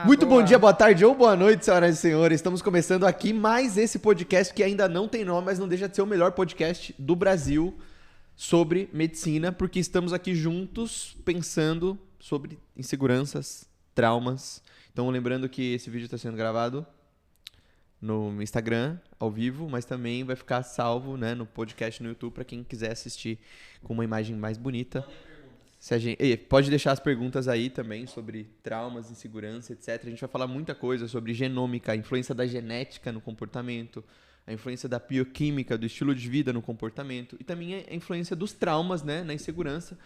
Muito boa. bom dia, boa tarde ou boa noite, senhoras e senhores. Estamos começando aqui mais esse podcast que ainda não tem nome, mas não deixa de ser o melhor podcast do Brasil sobre medicina, porque estamos aqui juntos pensando sobre inseguranças, traumas. Então, lembrando que esse vídeo está sendo gravado no Instagram, ao vivo, mas também vai ficar salvo, né, no podcast no YouTube para quem quiser assistir com uma imagem mais bonita. Pode deixar as perguntas aí também sobre traumas, insegurança, etc. A gente vai falar muita coisa sobre genômica, a influência da genética no comportamento, a influência da bioquímica, do estilo de vida no comportamento e também a influência dos traumas, né, na insegurança.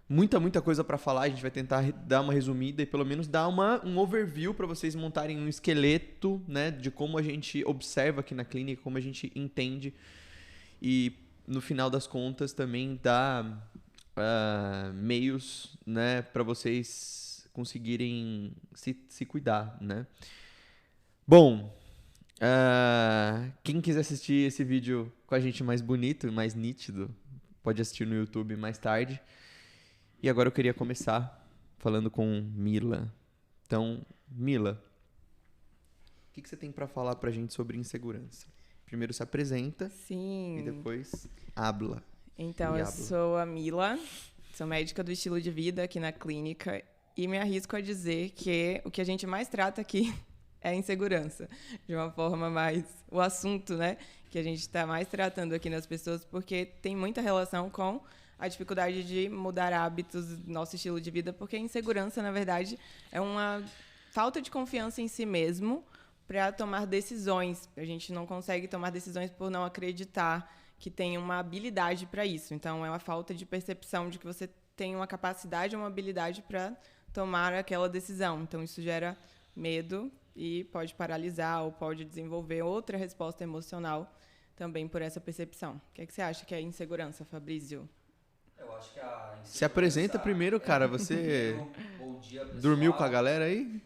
Muita coisa para falar, a gente vai tentar dar uma resumida e pelo menos dar um overview para vocês montarem um esqueleto, né, de como a gente observa aqui na clínica, como a gente entende e no final das contas também dar meios, né, para vocês conseguirem se cuidar, né? Bom, quem quiser assistir esse vídeo com a gente mais bonito e mais nítido, pode assistir no YouTube mais tarde. E agora eu queria começar falando com Mila. Então, Mila, o que você tem para falar pra gente sobre insegurança? Primeiro se apresenta. Sim. E depois habla. Então, eu sou a Mila, sou médica do estilo de vida aqui na clínica e me arrisco a dizer que o que a gente mais trata aqui é a insegurança. De uma forma mais... O assunto, né, que a gente está mais tratando aqui nas pessoas, porque tem muita relação com a dificuldade de mudar hábitos, nosso estilo de vida, porque a insegurança, na verdade, é uma falta de confiança em si mesmo para tomar decisões. A gente não consegue tomar decisões por não acreditar que tem uma habilidade para isso. Então, é uma falta de percepção de que você tem uma capacidade, uma habilidade para tomar aquela decisão. Então, isso gera medo e pode paralisar ou pode desenvolver outra resposta emocional também por essa percepção. O que é que você acha que é insegurança, Fabrício? Eu acho que a insegurança... Se apresenta primeiro, cara. Você Bom dia, pessoal. Dormiu com a galera aí?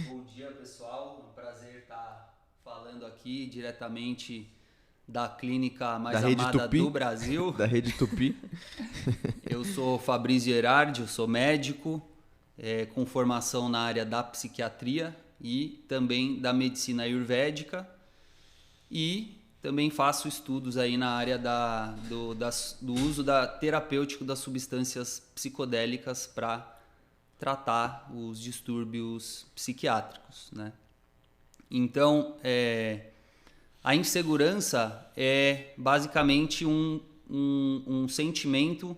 Bom dia, pessoal. Um prazer estar falando aqui diretamente da clínica mais amada do Brasil. Da Rede Tupi. Eu sou Fabrício Gerardi, eu sou médico, com formação na área da psiquiatria e também da medicina ayurvédica. E também faço estudos aí na área do uso terapêutico das substâncias psicodélicas para tratar os distúrbios psiquiátricos, né? Então, a insegurança é basicamente um sentimento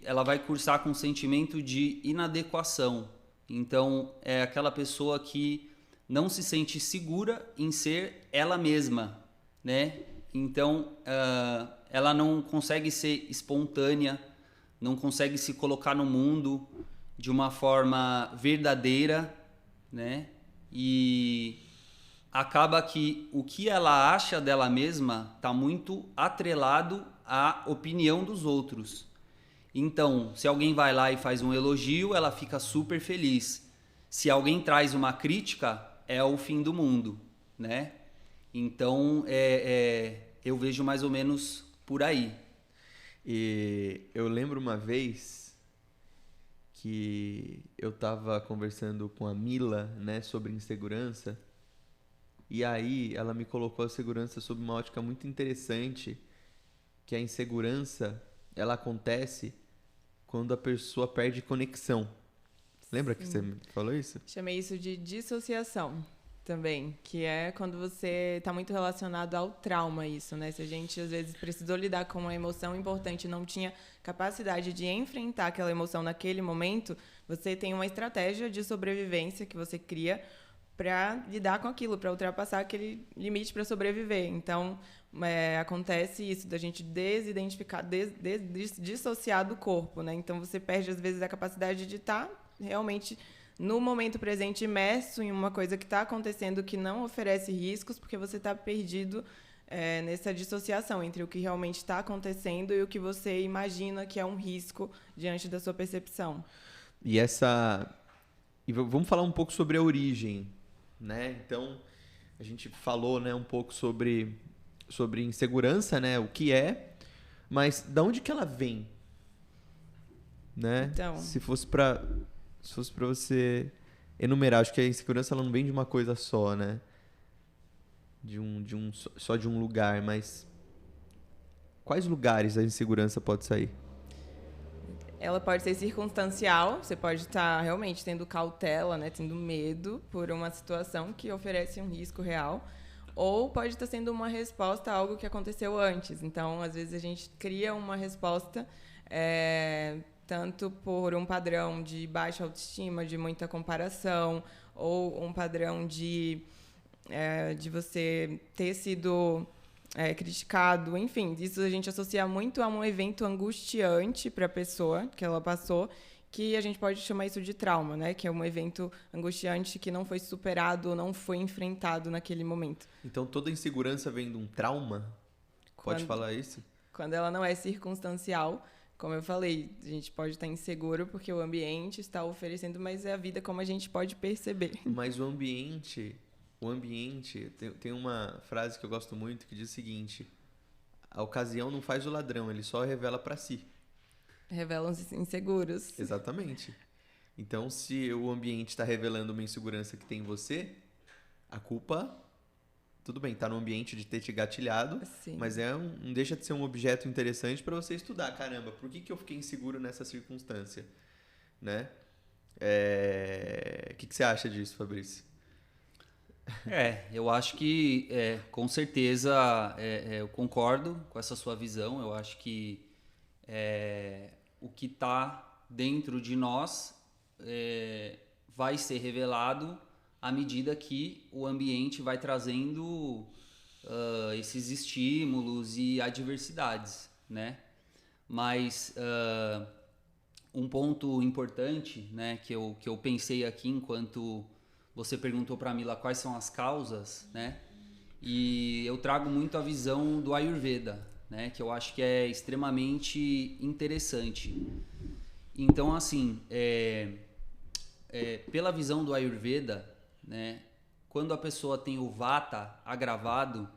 ela vai cursar com um sentimento de inadequação. Então, é aquela pessoa que não se sente segura em ser ela mesma, né? Então, ela não consegue ser espontânea, não consegue se colocar no mundo de uma forma verdadeira, né? E acaba que o que ela acha dela mesma está muito atrelado à opinião dos outros. Então, se alguém vai lá e faz um elogio, ela fica super feliz. Se alguém traz uma crítica, é o fim do mundo, né? Então, eu vejo mais ou menos por aí. E eu lembro uma vez que eu estava conversando com a Mila, né, sobre insegurança, e aí ela me colocou a segurança sob uma ótica muito interessante, que a insegurança, ela acontece quando a pessoa perde conexão. Lembra que você falou isso? Chamei isso de dissociação também, que é quando você está muito relacionado ao trauma, isso, né? Se a gente, às vezes, precisou lidar com uma emoção importante e não tinha capacidade de enfrentar aquela emoção naquele momento, você tem uma estratégia de sobrevivência que você cria para lidar com aquilo, para ultrapassar aquele limite para sobreviver. Então, acontece isso, da gente desidentificar, dissociar do corpo, né? Então, você perde, às vezes, a capacidade de estar realmente no momento presente, imerso em uma coisa que está acontecendo que não oferece riscos, porque você está perdido nessa dissociação entre o que realmente está acontecendo e o que você imagina que é um risco diante da sua percepção. E vamos falar um pouco sobre a origem, né? Então, a gente falou, né, um pouco sobre insegurança, né? O que é, mas de onde que ela vem? Né? Então, se fosse para se fosse pra você enumerar, acho que a insegurança ela não vem de uma coisa só, né? Só de um lugar, mas quais lugares a insegurança pode sair? Ela pode ser circunstancial, você pode estar realmente tendo cautela, né, tendo medo por uma situação que oferece um risco real, ou pode estar sendo uma resposta a algo que aconteceu antes. Então, às vezes, a gente cria uma resposta tanto por um padrão de baixa autoestima, de muita comparação, ou um padrão de você ter sido criticado, enfim, isso a gente associa muito a um evento angustiante para a pessoa que ela passou, que a gente pode chamar isso de trauma, né? Que é um evento angustiante que não foi superado ou não foi enfrentado naquele momento. Então toda insegurança vem de um trauma? Pode falar isso? Quando ela não é circunstancial, como eu falei, a gente pode estar inseguro porque o ambiente está oferecendo, mas é a vida como a gente pode perceber. Mas o ambiente, tem uma frase que eu gosto muito que diz o seguinte: a ocasião não faz o ladrão, ele só revela pra si. Revelam-se inseguros. Exatamente. Então, se o ambiente está revelando uma insegurança que tem em você, a culpa, tudo bem, tá no ambiente de ter te gatilhado, Sim. mas não deixa de ser um objeto interessante para você estudar. Caramba, por que eu fiquei inseguro nessa circunstância? Né? O que você acha disso, Fabrício? Eu acho que, com certeza, eu concordo com essa sua visão. Eu acho que o que está dentro de nós vai ser revelado à medida que o ambiente vai trazendo esses estímulos e adversidades, né? Mas um ponto importante, né, que eu pensei aqui enquanto você perguntou para a Mila quais são as causas, né? E eu trago muito a visão do Ayurveda, né? Que eu acho que é extremamente interessante. Então, assim, pela visão do Ayurveda, né? Quando a pessoa tem o Vata agravado,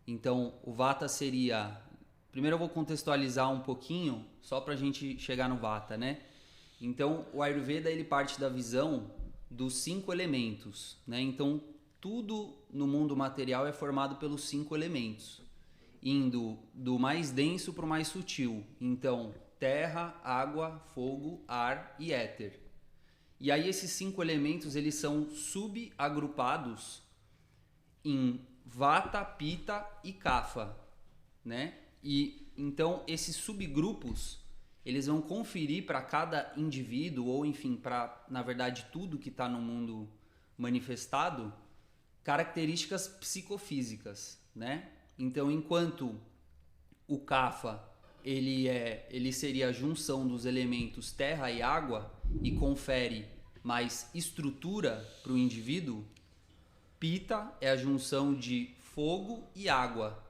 então o Vata seria... Primeiro eu vou contextualizar um pouquinho, só para a gente chegar no Vata, né? Então, o Ayurveda, ele parte da visão dos 5 elementos, né? Então, tudo no mundo material é formado pelos 5 elementos, indo do mais denso para o mais sutil. Então, terra, água, fogo, ar e éter. E aí esses 5 elementos, eles são subagrupados em Vata, Pitta e Kapha, né? E então esses subgrupos, eles vão conferir para cada indivíduo, ou enfim, para, na verdade, tudo que está no mundo manifestado, características psicofísicas, né? Então, enquanto o Kapha, ele seria a junção dos elementos terra e água e confere mais estrutura para o indivíduo, Pitta é a junção de fogo e água,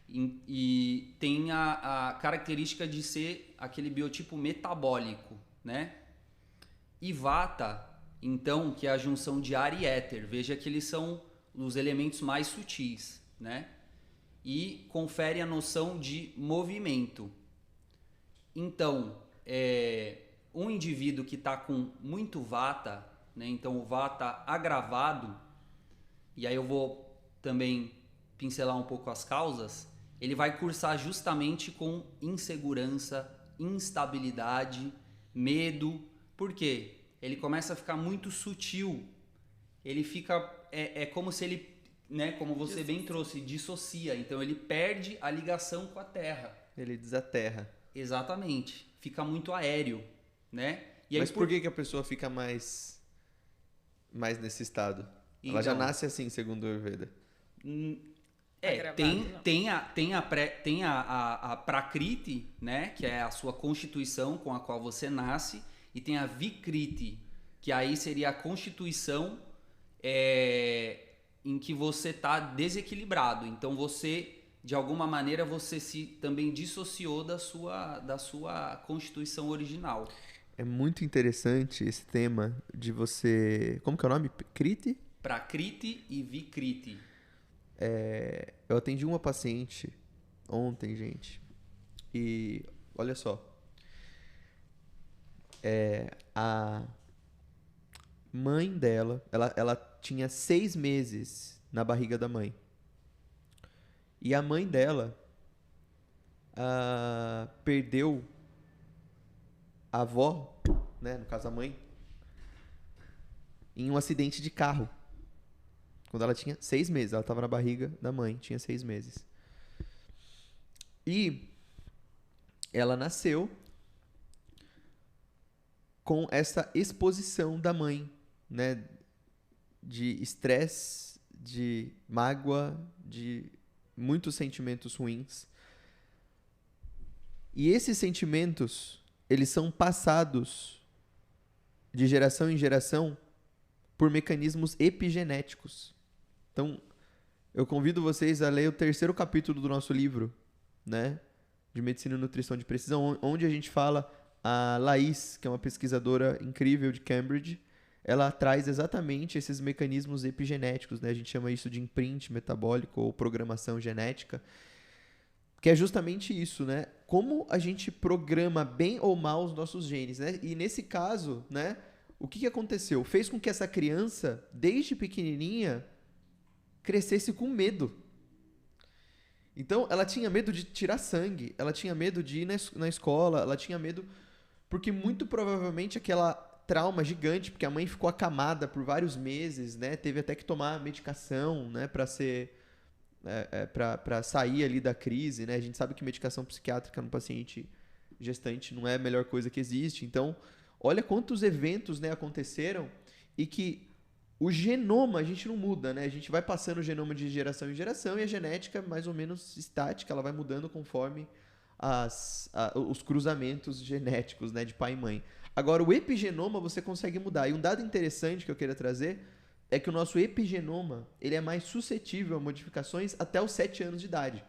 e tem a característica de ser aquele biotipo metabólico, né? E Vata, então, que é a junção de ar e éter, veja que eles são os elementos mais sutis, né? E confere a noção de movimento. Então, um indivíduo que está com muito Vata, né? Então o Vata agravado, e aí eu vou também pincelar um pouco as causas, ele vai cursar justamente com insegurança, instabilidade, medo. Por quê? Ele começa a ficar muito sutil. Ele fica... como se ele, né, como você bem trouxe, dissocia. Então ele perde a ligação com a Terra. Ele desaterra. Exatamente. Fica muito aéreo, né? E aí, mas por que a pessoa fica mais nesse estado? Então, ela já nasce assim, segundo o Ayurveda. Tem a Prakriti, né, que é a sua constituição com a qual você nasce, e tem a Vikriti, que aí seria a constituição em que você está desequilibrado. Então você, de alguma maneira, você se também dissociou da sua constituição original. É muito interessante esse tema de você... Como que é o nome? Kriti? Prakriti e Vikriti. Eu atendi uma paciente ontem, gente, e olha só, mãe dela, ela tinha 6 meses na barriga da mãe. E a mãe dela perdeu a avó, né, no caso a mãe, em um acidente de carro. Quando ela tinha 6 meses. Ela estava na barriga da mãe, tinha 6 meses. E ela nasceu com essa exposição da mãe, né, de estresse, de mágoa, de muitos sentimentos ruins. E esses sentimentos, eles são passados de geração em geração por mecanismos epigenéticos. Então, eu convido vocês a ler o 3º capítulo do nosso livro, né, de Medicina e Nutrição de Precisão, onde a gente fala, a Laís, que é uma pesquisadora incrível de Cambridge, ela traz exatamente esses mecanismos epigenéticos, né? A gente chama isso de imprint metabólico ou programação genética, que é justamente isso, né? Como a gente programa bem ou mal os nossos genes, né? E nesse caso, né, o que aconteceu? Fez com que essa criança, desde pequenininha, crescesse com medo. Então, ela tinha medo de tirar sangue, ela tinha medo de ir na escola, ela tinha medo... Porque muito provavelmente aquela trauma gigante, porque a mãe ficou acamada por vários meses, né? Teve até que tomar medicação, né? Para sair ali da crise, né? A gente sabe que medicação psiquiátrica no paciente gestante não é a melhor coisa que existe. Então, olha quantos eventos, né, aconteceram e que o genoma a gente não muda, né? A gente vai passando o genoma de geração em geração e a genética mais ou menos estática, ela vai mudando conforme os cruzamentos genéticos, né, de pai e mãe. Agora, o epigenoma você consegue mudar. E um dado interessante que eu queria trazer é que o nosso epigenoma ele é mais suscetível a modificações até os 7 anos de idade.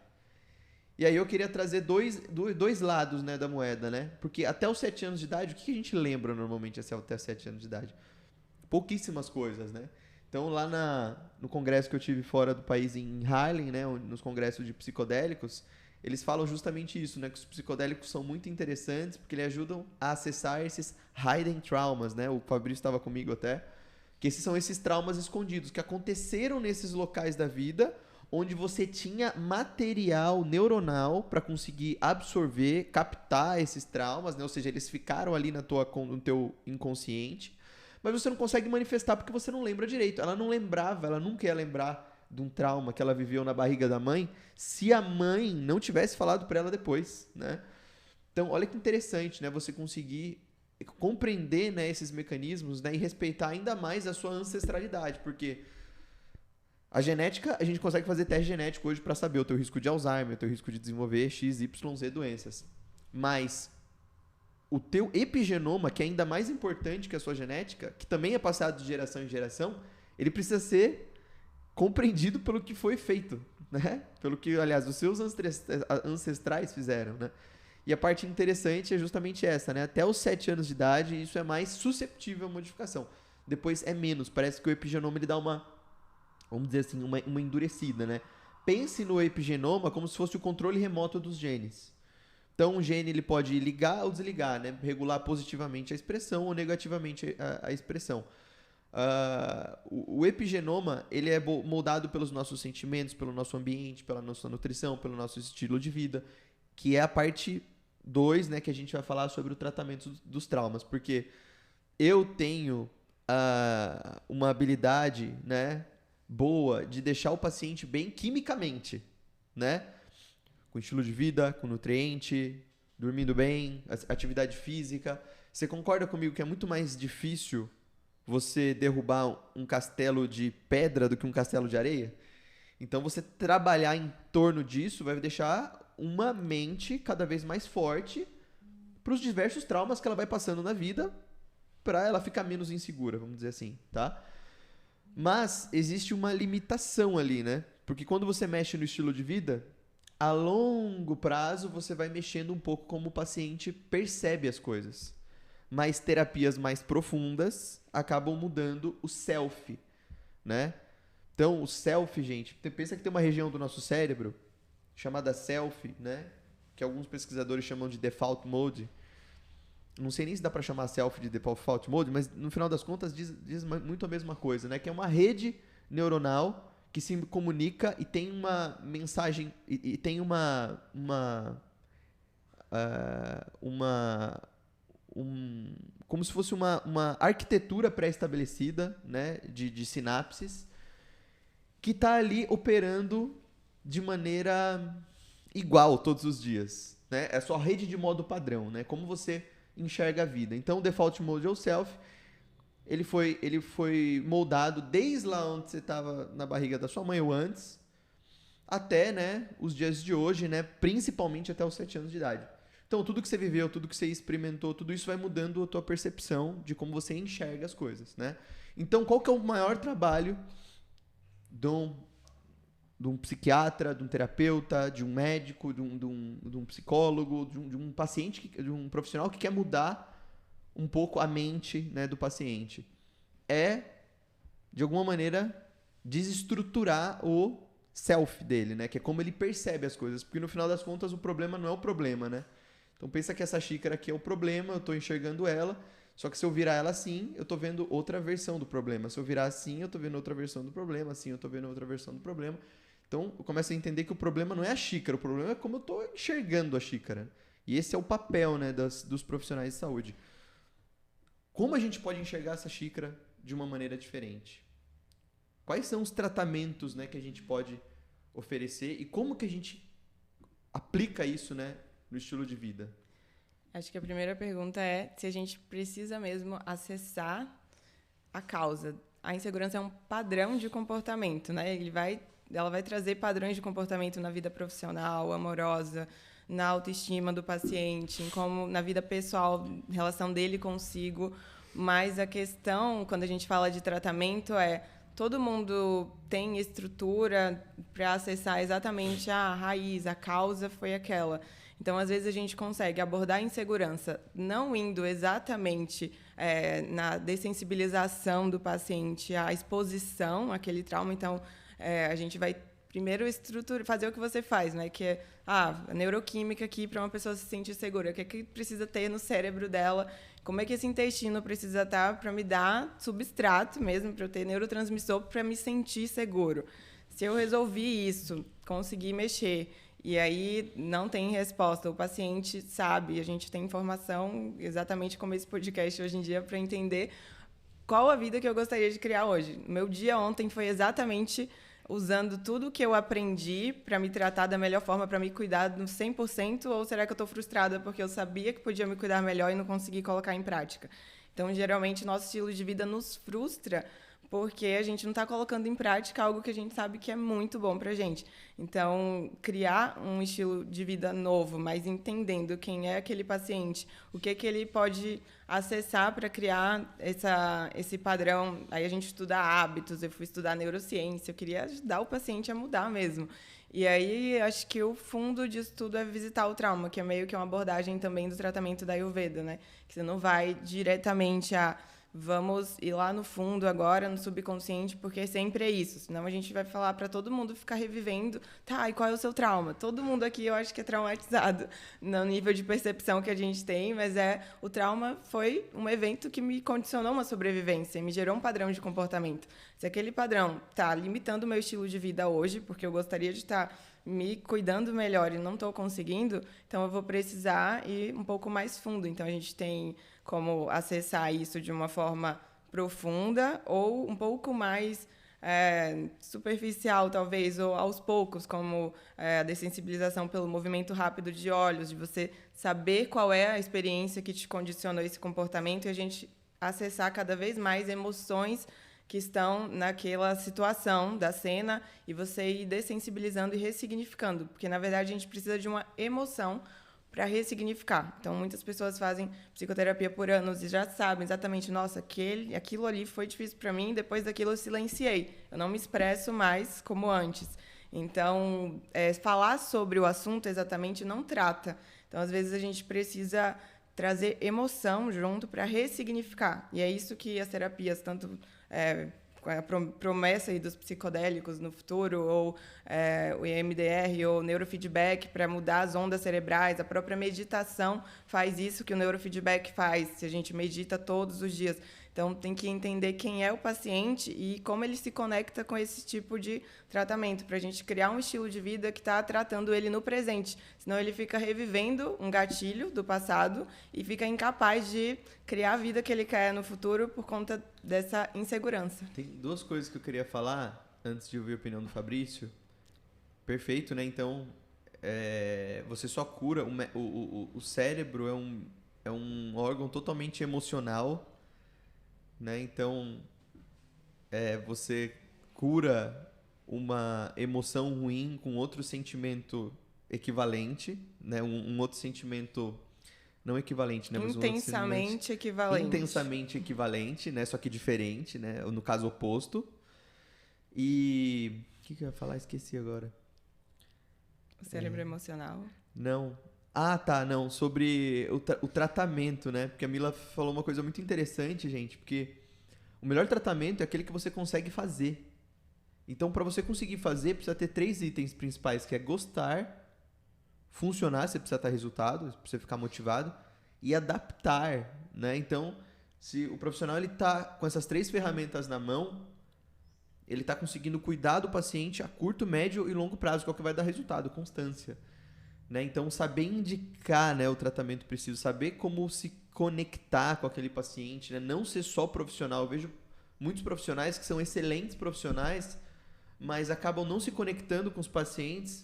E aí eu queria trazer dois lados, né, da moeda, né? Porque até os 7 anos de idade, o que a gente lembra normalmente até os 7 anos de idade? Pouquíssimas coisas, né? Então, lá no congresso que eu tive fora do país, em Harlem, né, nos congressos de psicodélicos, eles falam justamente isso, né? Que os psicodélicos são muito interessantes porque eles ajudam a acessar esses hidden traumas, né? O Fabrício estava comigo até. Que são esses traumas escondidos que aconteceram nesses locais da vida onde você tinha material neuronal para conseguir absorver, captar esses traumas, né? Ou seja, eles ficaram ali no teu inconsciente, mas você não consegue manifestar porque você não lembra direito. Ela não lembrava, ela nunca ia lembrar de um trauma que ela viveu na barriga da mãe, se a mãe não tivesse falado para ela depois, né? Então, olha que interessante, né? Você conseguir compreender, né, esses mecanismos, né, e respeitar ainda mais a sua ancestralidade, porque a genética, a gente consegue fazer teste genético hoje para saber o teu risco de Alzheimer, o teu risco de desenvolver X, Y, Z doenças. Mas o teu epigenoma, que é ainda mais importante que a sua genética, que também é passado de geração em geração, ele precisa ser compreendido pelo que foi feito, né? Pelo que, aliás, os seus ancestrais fizeram, né? E a parte interessante é justamente essa, né? Até os 7 anos de idade, isso é mais susceptível à modificação. Depois é menos. Parece que o epigenoma ele dá uma, vamos dizer assim, uma endurecida, né? Pense no epigenoma como se fosse o controle remoto dos genes. Então, um gene ele pode ligar ou desligar, né? Regular positivamente a expressão ou negativamente a expressão. O epigenoma ele é moldado pelos nossos sentimentos, pelo nosso ambiente, pela nossa nutrição, pelo nosso estilo de vida, que é a parte 2, né, que a gente vai falar sobre o tratamento dos traumas, porque eu tenho uma habilidade, né, boa de deixar o paciente bem quimicamente, né, com estilo de vida, com nutriente, dormindo bem, atividade física. Você concorda comigo que é muito mais difícil você derrubar um castelo de pedra do que um castelo de areia? Então, você trabalhar em torno disso vai deixar uma mente cada vez mais forte para os diversos traumas que ela vai passando na vida, para ela ficar menos insegura, vamos dizer assim, tá? Mas existe uma limitação ali, né? Porque quando você mexe no estilo de vida, a longo prazo você vai mexendo um pouco como o paciente percebe as coisas. Mas terapias mais profundas acabam mudando o self, né? Então, o self, gente, pensa que tem uma região do nosso cérebro chamada self, né? Que alguns pesquisadores chamam de default mode. não sei nem se dá para chamar self de default mode, mas no final das contas diz muito a mesma coisa, né? Que é uma rede neuronal que se comunica e tem uma mensagem e tem como se fosse uma arquitetura pré-estabelecida, né, de sinapses que está ali operando de maneira igual todos os dias, né? É só rede de modo padrão, né? Como você enxerga a vida. Então, o default mode ou self, ele foi moldado desde lá onde você estava na barriga da sua mãe ou antes, até, né, os dias de hoje, né, principalmente até os 7 anos de idade. Então, tudo que você viveu, tudo que você experimentou, tudo isso vai mudando a tua percepção de como você enxerga as coisas, né? Então, qual que é o maior trabalho de um psiquiatra, de um terapeuta, de um médico, de um psicólogo, de um paciente, de um profissional que quer mudar um pouco a mente, né, do paciente? É, de alguma maneira, desestruturar o self dele, né? Que é como ele percebe as coisas. Porque no final das contas o problema não é o problema, né? Então pensa que essa xícara aqui é o problema, eu estou enxergando ela, só que se eu virar ela assim, eu estou vendo outra versão do problema. Se eu virar assim, eu estou vendo outra versão do problema, assim eu estou vendo outra versão do problema. Então eu começo a entender que o problema não é a xícara, o problema é como eu estou enxergando a xícara. E esse é o papel, né, dos profissionais de saúde. Como a gente pode enxergar essa xícara de uma maneira diferente? Quais são os tratamentos, né, que a gente pode oferecer e como que a gente aplica isso, né, no estilo de vida? Acho que a primeira pergunta é se a gente precisa mesmo acessar a causa. A insegurança é um padrão de comportamento, né? Ela vai trazer padrões de comportamento na vida profissional, amorosa, na autoestima do paciente, na vida pessoal, relação dele consigo. Mas a questão, quando a gente fala de tratamento, todo mundo tem estrutura para acessar exatamente a raiz, a causa foi aquela. Então, às vezes, a gente consegue abordar a insegurança não indo exatamente na dessensibilização do paciente, à exposição àquele trauma. Então, a gente vai primeiro fazer o que você faz, né? Que é a neuroquímica aqui para uma pessoa se sentir segura. O que é que precisa ter no cérebro dela? Como é que esse intestino precisa estar para me dar substrato mesmo, para eu ter neurotransmissor, para me sentir seguro? Se eu resolvi isso, conseguir mexer, e aí não tem resposta, o paciente sabe, a gente tem informação, exatamente como esse podcast hoje em dia, para entender qual a vida que eu gostaria de criar hoje. Meu dia ontem foi exatamente usando tudo que eu aprendi para me tratar da melhor forma, para me cuidar no 100%, ou será que eu estou frustrada porque eu sabia que podia me cuidar melhor e não consegui colocar em prática? Então, geralmente, nosso estilo de vida nos frustra porque a gente não está colocando em prática algo que a gente sabe que é muito bom para a gente. Então, criar um estilo de vida novo, mas entendendo quem é aquele paciente, o que ele pode acessar para criar esse padrão. Aí a gente estuda hábitos, eu fui estudar neurociência, eu queria ajudar o paciente a mudar mesmo. E aí, acho que o fundo disso tudo é visitar o trauma, que é meio que uma abordagem também do tratamento da Ayurveda, né? Que você não vai diretamente vamos ir lá no fundo agora, no subconsciente, porque sempre é isso. Senão a gente vai falar para todo mundo ficar revivendo. Tá, e qual é o seu trauma? Todo mundo aqui eu acho que é traumatizado no nível de percepção que a gente tem, mas o trauma foi um evento que me condicionou uma sobrevivência, me gerou um padrão de comportamento. Se aquele padrão está limitando o meu estilo de vida hoje, porque eu gostaria de estar me cuidando melhor e não estou conseguindo, então eu vou precisar ir um pouco mais fundo. Então a gente tem como acessar isso de uma forma profunda ou um pouco mais superficial, talvez, ou aos poucos, como a dessensibilização pelo movimento rápido de olhos, de você saber qual é a experiência que te condicionou esse comportamento e a gente acessar cada vez mais emoções que estão naquela situação da cena e você ir dessensibilizando e ressignificando, porque, na verdade, a gente precisa de uma emoção para ressignificar. Então, muitas pessoas fazem psicoterapia por anos e já sabem exatamente, nossa, aquilo ali foi difícil para mim, depois daquilo eu silenciei. Eu não me expresso mais como antes. Então, falar sobre o assunto exatamente não trata. Então, às vezes, a gente precisa trazer emoção junto para ressignificar. E é isso que as terapias, tanto com a promessa aí dos psicodélicos no futuro, ou o EMDR, ou neurofeedback para mudar as ondas cerebrais. A própria meditação faz isso que o neurofeedback faz, se a gente medita todos os dias. Então, tem que entender quem é o paciente e como ele se conecta com esse tipo de tratamento, para a gente criar um estilo de vida que está tratando ele no presente. Senão, ele fica revivendo um gatilho do passado e fica incapaz de criar a vida que ele quer no futuro por conta dessa insegurança. Tem duas coisas que eu queria falar antes de ouvir a opinião do Fabrício. Perfeito, né? Então, você só cura... O cérebro é um órgão totalmente emocional, né? Então, você cura uma emoção ruim com outro sentimento equivalente, né? Um outro sentimento não equivalente, né? Mas Intensamente equivalente. Intensamente equivalente, né? Só que diferente, né? No caso oposto. E o que eu ia falar? Esqueci agora. O cérebro emocional. Não. Ah, tá, não. Sobre o tratamento, né? Porque a Mila falou uma coisa muito interessante, gente, porque o melhor tratamento é aquele que você consegue fazer. Então, para você conseguir fazer, precisa ter 3 itens principais, que é gostar, funcionar, você precisa ter resultado, você ficar motivado, e adaptar, né? Então, se o profissional ele tá com essas 3 ferramentas na mão, ele está conseguindo cuidar do paciente a curto, médio e longo prazo, que é o que vai dar resultado, constância. Né? Então, saber indicar, né, o tratamento preciso, saber como se conectar com aquele paciente, né? Não ser só profissional. Eu vejo muitos profissionais que são excelentes profissionais, mas acabam não se conectando com os pacientes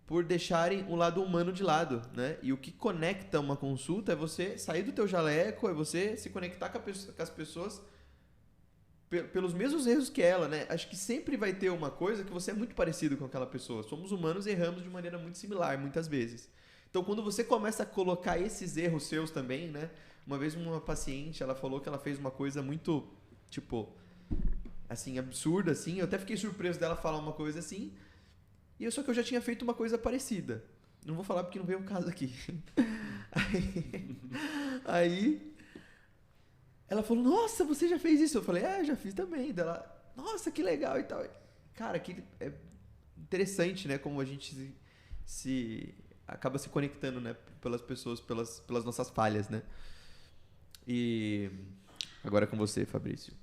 por deixarem o lado humano de lado. Né? E o que conecta uma consulta é você sair do teu jaleco, é você se conectar com as pessoas pelos mesmos erros que ela, né? Acho que sempre vai ter uma coisa que você é muito parecido com aquela pessoa. Somos humanos e erramos de maneira muito similar, muitas vezes. Então, quando você começa a colocar esses erros seus também, né? Uma vez uma paciente, ela falou que ela fez uma coisa muito, tipo, assim, absurda, assim. Eu até fiquei surpreso dela falar uma coisa assim. Só que eu já tinha feito uma coisa parecida. Não vou falar porque não veio um caso aqui. Aí ela falou, nossa, você já fez isso? Eu falei, já fiz também. Ela, nossa, que legal e tal. Cara, que é interessante, né? Como a gente se acaba se conectando, né? Pelas pessoas, pelas nossas falhas, né? E agora é com você, Fabrício.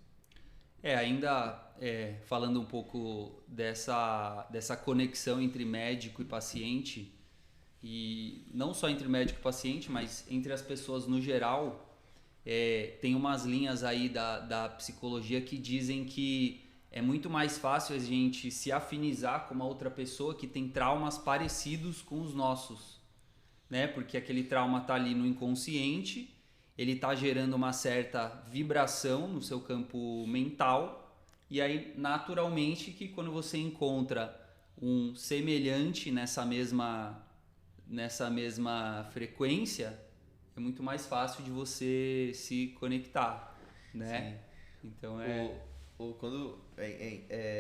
Ainda falando um pouco dessa conexão entre médico e paciente, e não só entre médico e paciente, mas entre as pessoas no geral. Tem umas linhas aí da psicologia que dizem que é muito mais fácil a gente se afinizar com uma outra pessoa que tem traumas parecidos com os nossos, né? Porque aquele trauma está ali no inconsciente, ele está gerando uma certa vibração no seu campo mental, e aí naturalmente que quando você encontra um semelhante nessa mesma frequência, é muito mais fácil de você se conectar, né? Sim. Então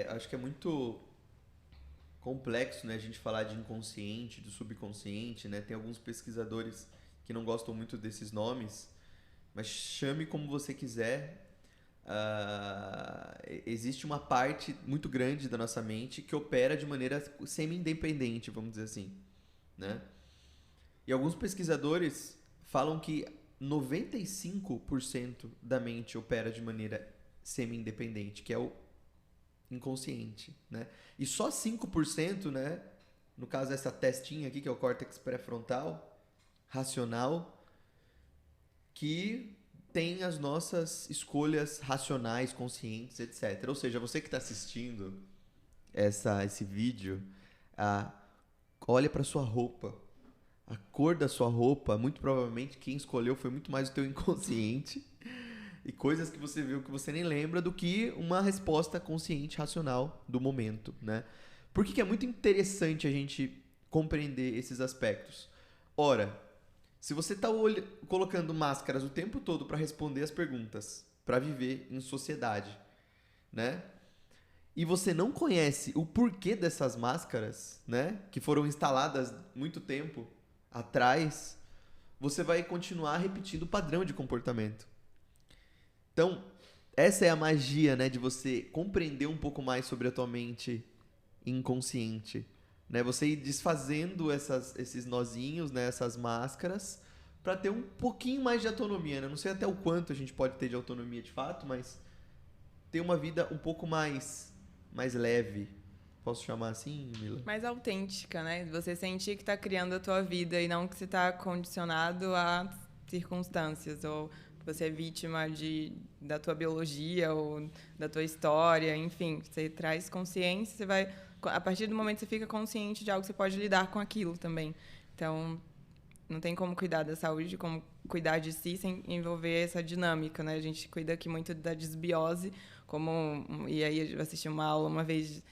acho que é muito complexo, né, a gente falar de inconsciente, do subconsciente, né? Tem alguns pesquisadores que não gostam muito desses nomes, mas chame como você quiser. Existe uma parte muito grande da nossa mente que opera de maneira semi-independente, vamos dizer assim, né? E alguns pesquisadores falam que 95% da mente opera de maneira semi-independente, que é o inconsciente, né? E só 5%, né? No caso essa testinha aqui, que é o córtex pré-frontal, racional, que tem as nossas escolhas racionais, conscientes, etc. Ou seja, você que está assistindo esse vídeo, olha para sua roupa. A cor da sua roupa, muito provavelmente quem escolheu foi muito mais o teu inconsciente e coisas que você viu que você nem lembra do que uma resposta consciente, racional do momento, né? Por que é muito interessante a gente compreender esses aspectos? Ora, se você está colocando máscaras o tempo todo para responder as perguntas, para viver em sociedade, né? E você não conhece o porquê dessas máscaras, né? Que foram instaladas muito tempo atrás, você vai continuar repetindo o padrão de comportamento. Então, essa é a magia, né, de você compreender um pouco mais sobre a tua mente inconsciente, né? Você ir desfazendo esses nozinhos, né, essas máscaras, para ter um pouquinho mais de autonomia, né? Não sei até o quanto a gente pode ter de autonomia de fato, mas ter uma vida um pouco mais leve. Posso chamar assim, Mila? Mais autêntica, né? Você sentir que tá criando a tua vida e não que você tá condicionado a circunstâncias ou que você é vítima da tua biologia ou da tua história, enfim. Você traz consciência, você vai... A partir do momento que você fica consciente de algo, você pode lidar com aquilo também. Então, não tem como cuidar da saúde, como cuidar de si sem envolver essa dinâmica, né? A gente cuida aqui muito da desbiose, e aí eu assisti uma aula uma vez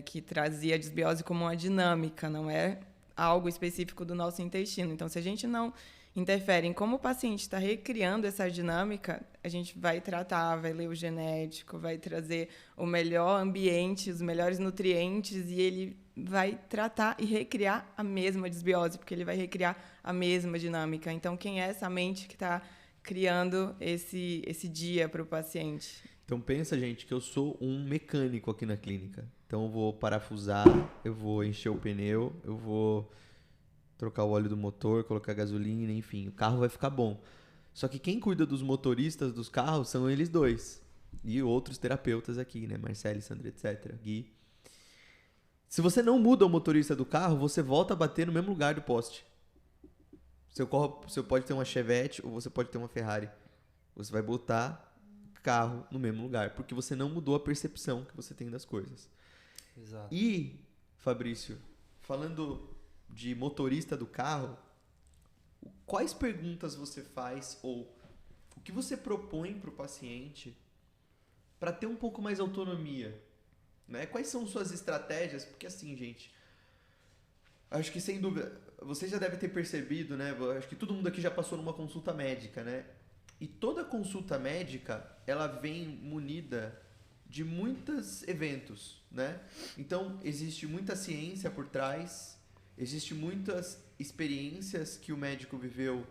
que trazia a desbiose como uma dinâmica, não é algo específico do nosso intestino. Então, se a gente não interfere em como o paciente está recriando essa dinâmica, a gente vai tratar, vai ler o genético, vai trazer o melhor ambiente, os melhores nutrientes, e ele vai tratar e recriar a mesma desbiose, porque ele vai recriar a mesma dinâmica. Então, quem é essa mente que está criando esse dia para o paciente? Então pensa, gente, que eu sou um mecânico aqui na clínica. Então eu vou parafusar, eu vou encher o pneu, eu vou trocar o óleo do motor, colocar gasolina, enfim, o carro vai ficar bom. Só que quem cuida dos motoristas dos carros são eles dois. E outros terapeutas aqui, né? Marcelo, Sandra, etc. Gui. Se você não muda o motorista do carro, você volta a bater no mesmo lugar do poste. Você pode ter uma Chevette ou você pode ter uma Ferrari. Você vai botar carro no mesmo lugar, porque você não mudou a percepção que você tem das coisas. Exato. E, Fabrício, falando de motorista do carro, quais perguntas você faz ou o que você propõe para o paciente para ter um pouco mais autonomia, né? Quais são suas estratégias? Porque assim, gente, acho que sem dúvida, você já deve ter percebido, né? Acho que todo mundo aqui já passou numa consulta médica, né? E toda consulta médica, ela vem munida de muitos eventos, né? Então, existe muita ciência por trás, existe muitas experiências que o médico viveu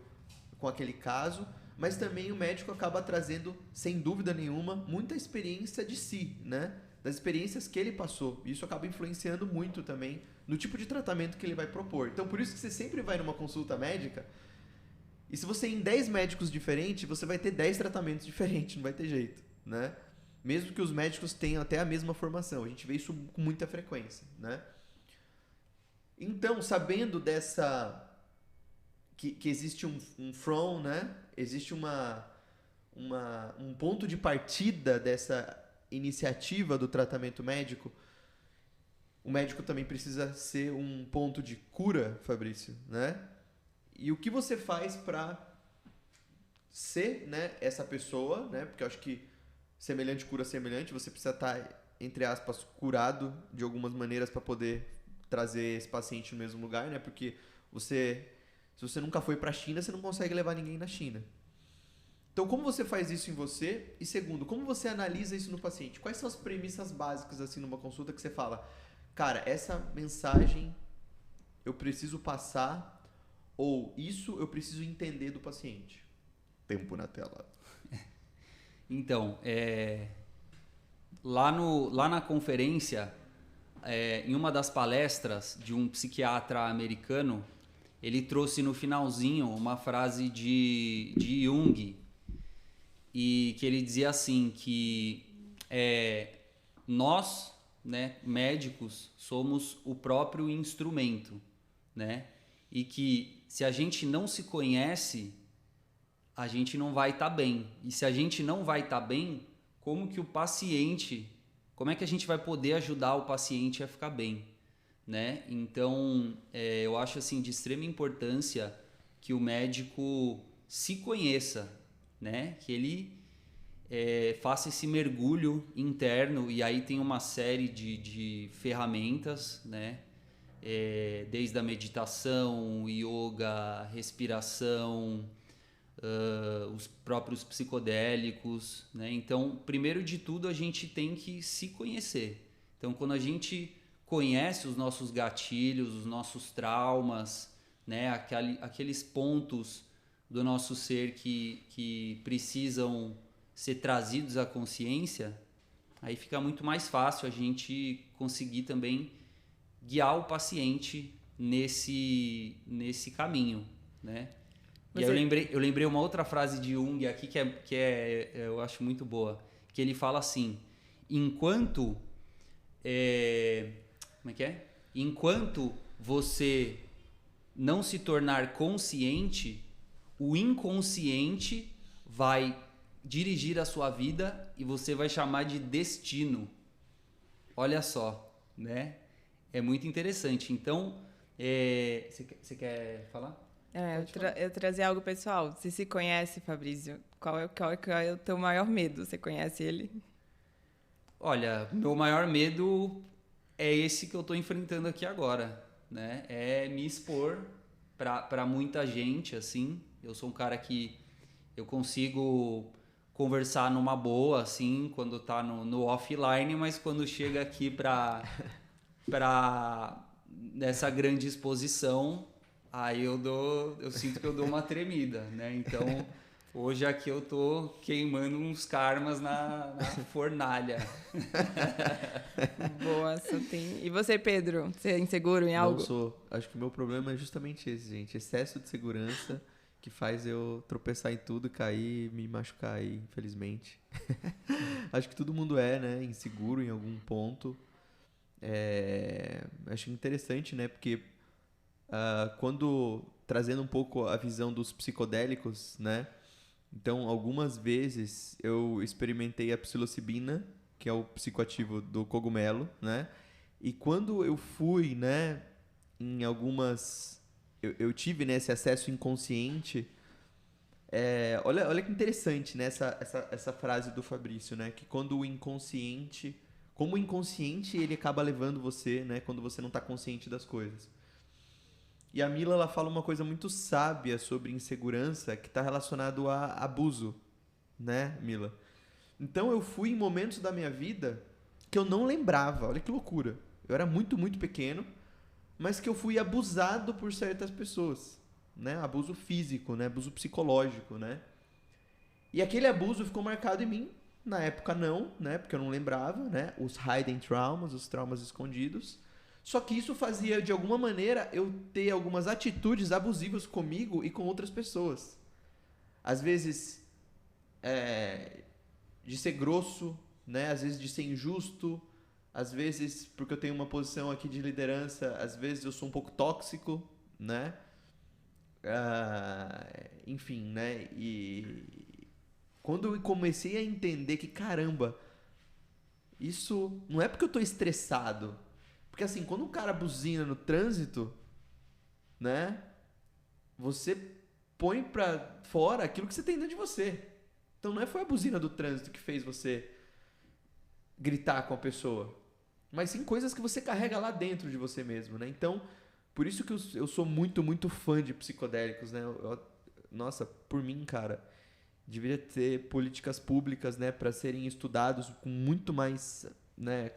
com aquele caso, mas também o médico acaba trazendo, sem dúvida nenhuma, muita experiência de si, né? Das experiências que ele passou. Isso acaba influenciando muito também no tipo de tratamento que ele vai propor. Então, por isso que você sempre vai numa consulta médica, e se você ir em 10 médicos diferentes, você vai ter 10 tratamentos diferentes, não vai ter jeito, né? Mesmo que os médicos tenham até a mesma formação. A gente vê isso com muita frequência, né? Então, sabendo dessa... Que existe um from, né? Existe um ponto de partida dessa iniciativa do tratamento médico. O médico também precisa ser um ponto de cura, Fabrício, né? E o que você faz para ser, né, essa pessoa, né? Porque eu acho que semelhante cura semelhante, você precisa estar, entre aspas, curado de algumas maneiras para poder trazer esse paciente no mesmo lugar, né? Porque se você nunca foi para a China, você não consegue levar ninguém na China. Então, como você faz isso em você? E segundo, como você analisa isso no paciente? Quais são as premissas básicas, assim, numa consulta que você fala, cara, essa mensagem eu preciso passar, ou isso eu preciso entender do paciente? Tempo na tela. Então, lá na conferência, em uma das palestras de um psiquiatra americano, ele trouxe no finalzinho uma frase de Jung, e que ele dizia assim, que nós, né, médicos, somos o próprio instrumento, né? E que se a gente não se conhece, a gente não vai estar bem. E se a gente não vai estar bem, como é que a gente vai poder ajudar o paciente a ficar bem, né? Então, eu acho assim de extrema importância que o médico se conheça, né? Que ele faça esse mergulho interno, e aí tem uma série de ferramentas, né? Desde a meditação, yoga, respiração, os próprios psicodélicos, né? Então, primeiro de tudo, a gente tem que se conhecer. Então, quando a gente conhece os nossos gatilhos, os nossos traumas, né? Aqueles pontos do nosso ser que precisam ser trazidos à consciência, aí fica muito mais fácil a gente conseguir também guiar o paciente nesse caminho, né? E aí eu lembrei uma outra frase de Jung aqui eu acho muito boa, que ele fala assim: enquanto como é que é? Enquanto você não se tornar consciente, o inconsciente vai dirigir a sua vida e você vai chamar de destino. Olha só, né? É muito interessante. Então, você quer falar? Eu trazer algo pessoal. Você se conhece, Fabrício? Qual é o teu maior medo? Você conhece ele? Olha, meu maior medo é esse que eu estou enfrentando aqui agora, né? É me expor para muita gente, assim. Eu sou um cara que eu consigo conversar numa boa, assim, quando tá no offline, mas quando chega aqui para nessa grande exposição, aí eu sinto que eu dou uma tremida, né? Então, hoje aqui eu tô queimando uns karmas na fornalha. Boa, só tem. E você, Pedro? Você é inseguro em algo? Não sou. Acho que o meu problema é justamente esse, gente. Excesso de segurança que faz eu tropeçar em tudo, cair, me machucar aí, infelizmente. Acho que todo mundo né? Inseguro em algum ponto. Acho interessante, né? Porque quando trazendo um pouco a visão dos psicodélicos, né? Então, algumas vezes eu experimentei a psilocibina, que é o psicoativo do cogumelo, né? E quando eu fui, né, em algumas... Eu tive, né, esse acesso inconsciente. Olha que interessante, né, essa frase do Fabrício, né? Que quando o inconsciente... Como o inconsciente, ele acaba levando você, né? Quando você não está consciente das coisas. E a Mila, ela fala uma coisa muito sábia sobre insegurança que está relacionado a abuso, né, Mila? Então eu fui em momentos da minha vida que eu não lembrava. Olha que loucura. Eu era muito, muito pequeno, mas que eu fui abusado por certas pessoas, né? Abuso físico, né? Abuso psicológico, né? E aquele abuso ficou marcado em mim. Na época não, né? Porque eu não lembrava, né? Os hidden traumas, os traumas escondidos. Só que isso fazia, de alguma maneira, eu ter algumas atitudes abusivas comigo e com outras pessoas. Às vezes, de ser grosso, né? Às vezes de ser injusto. Às vezes, porque eu tenho uma posição aqui de liderança, às vezes eu sou um pouco tóxico, né? Enfim, né? E quando eu comecei a entender que, caramba, isso não é porque eu tô estressado. Porque assim, quando um cara buzina no trânsito, né? Você põe pra fora aquilo que você tem dentro de você. Então não foi a buzina do trânsito que fez você gritar com a pessoa, mas sim coisas que você carrega lá dentro de você mesmo, né? Então, por isso que eu sou muito, muito fã de psicodélicos, né? Nossa, por mim, cara, deveria ter políticas públicas, né, para serem estudados com muito mais, né,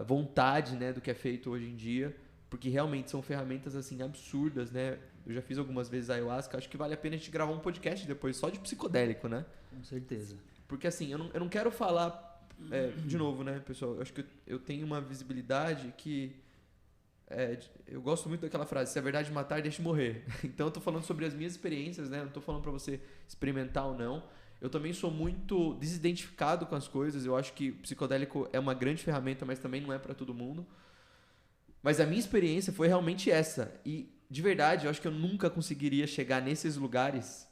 vontade, né, do que é feito hoje em dia, porque realmente são ferramentas assim absurdas, né? Eu já fiz algumas vezes ayahuasca, acho que vale a pena a gente gravar um podcast depois só de psicodélico, né? Com certeza. Porque assim, eu não quero falar de novo, né, pessoal? Eu acho que eu tenho uma visibilidade que eu gosto muito daquela frase: se a verdade matar, deixe morrer. Então eu tô falando sobre as minhas experiências, né? Não tô falando para você experimentar ou não. Eu também sou muito desidentificado com as coisas. Eu acho que o psicodélico é uma grande ferramenta, mas também não é para todo mundo. Mas a minha experiência foi realmente essa. E, de verdade, eu acho que eu nunca conseguiria chegar nesses lugares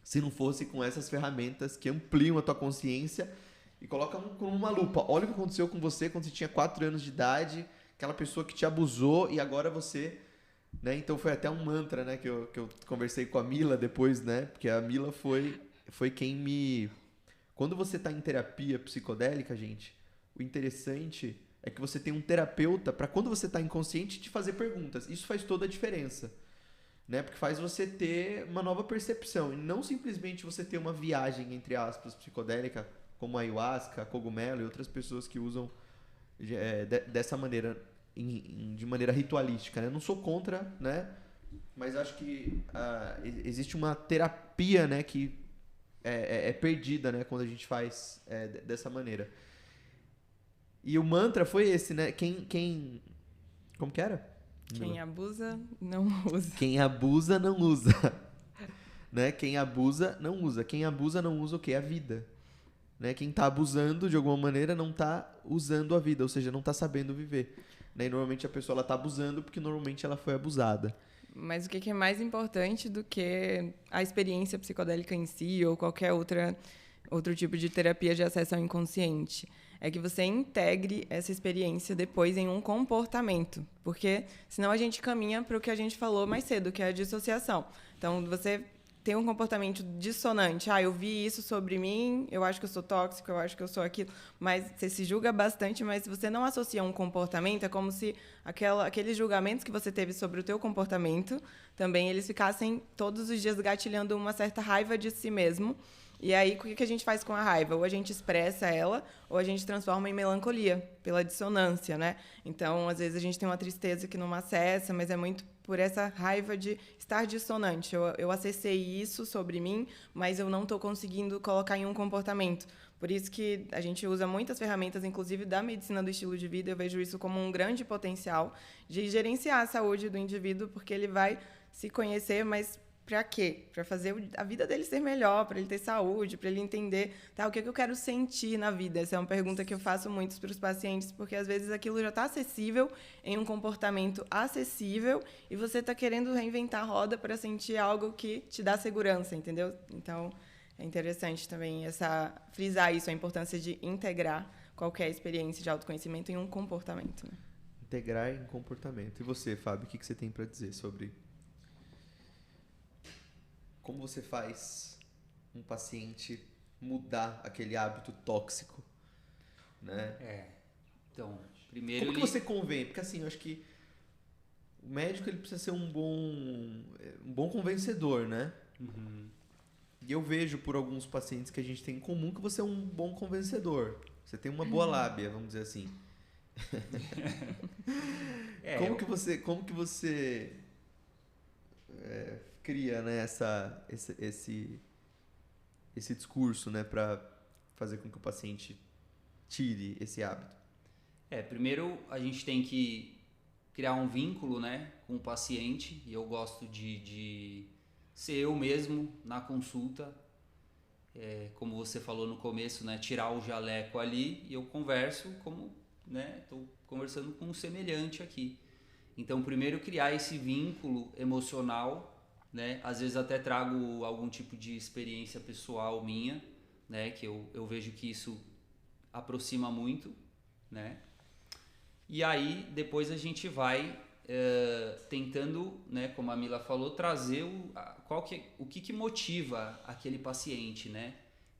se não fosse com essas ferramentas que ampliam a tua consciência e colocam com uma lupa. Olha o que aconteceu com você quando você tinha 4 anos de idade, aquela pessoa que te abusou e agora você... Né? Então foi até um mantra, né, que eu conversei com a Mila depois, né? Porque a Mila foi quem me... Quando você está em terapia psicodélica, gente, o interessante é que você tem um terapeuta para quando você está inconsciente te fazer perguntas. Isso faz toda a diferença, né? Porque faz você ter uma nova percepção e não simplesmente você ter uma viagem, entre aspas, psicodélica, como a ayahuasca, cogumelo e outras pessoas que usam dessa maneira, de maneira ritualística, né? Eu não sou contra, né? Mas acho que existe uma terapia, né, que é perdida, né, quando a gente faz dessa maneira. E o mantra foi esse, né? Como que era? Quem abusa, não usa. Quem abusa, não usa. Né? Quem abusa, não usa. Quem abusa, não usa o quê? A vida. Né? Quem tá abusando, de alguma maneira, não tá usando a vida. Ou seja, não tá sabendo viver. Né? E normalmente a pessoa ela tá abusando porque normalmente ela foi abusada. Mas o que é mais importante do que a experiência psicodélica em si ou qualquer outro tipo de terapia de acesso ao inconsciente? É que você integre essa experiência depois em um comportamento. Porque senão a gente caminha para o que a gente falou mais cedo, que é a dissociação. Então, você tem um comportamento dissonante. Eu vi isso sobre mim, eu acho que eu sou tóxico, eu acho que eu sou aquilo. Mas você se julga bastante, mas se você não associa um comportamento, é como se aqueles julgamentos que você teve sobre o teu comportamento, também eles ficassem todos os dias gatilhando uma certa raiva de si mesmo. E aí, o que a gente faz com a raiva? Ou a gente expressa ela, ou a gente transforma em melancolia, pela dissonância, né? Então, às vezes, a gente tem uma tristeza que não acessa, mas é muito por essa raiva de estar dissonante. Eu acessei isso sobre mim, mas eu não estou conseguindo colocar em um comportamento. Por isso que a gente usa muitas ferramentas, inclusive da medicina do estilo de vida. Eu vejo isso como um grande potencial de gerenciar a saúde do indivíduo, porque ele vai se conhecer, mas para quê? Para fazer a vida dele ser melhor, para ele ter saúde, para ele entender o que eu quero sentir na vida. Essa é uma pergunta que eu faço muito para os pacientes, porque às vezes aquilo já está acessível, em um comportamento acessível, e você está querendo reinventar a roda para sentir algo que te dá segurança, entendeu? Então, é interessante também frisar isso, a importância de integrar qualquer experiência de autoconhecimento em um comportamento. Né? Integrar em comportamento. E você, Fábio, o que você tem para dizer sobre... Como você faz um paciente mudar aquele hábito tóxico, né? Então, primeiro Como que você convém? Porque assim, eu acho que o médico ele precisa ser um bom convencedor, né? Uhum. E eu vejo por alguns pacientes que a gente tem em comum que você é um bom convencedor. Você tem uma boa lábia, vamos dizer assim. Como que você cria, né, esse discurso, né, para fazer com que o paciente tire esse hábito? Primeiro a gente tem que criar um vínculo, né, com o paciente, e eu gosto de ser eu mesmo na consulta, como você falou no começo, né, tirar o jaleco ali e eu converso como, né, estou conversando com um semelhante aqui. Então, primeiro criar esse vínculo emocional, né? Às vezes até trago algum tipo de experiência pessoal minha, né? Que eu vejo que isso aproxima muito, né? E aí depois a gente vai tentando, né? Como a Mila falou, trazer o que motiva aquele paciente, né?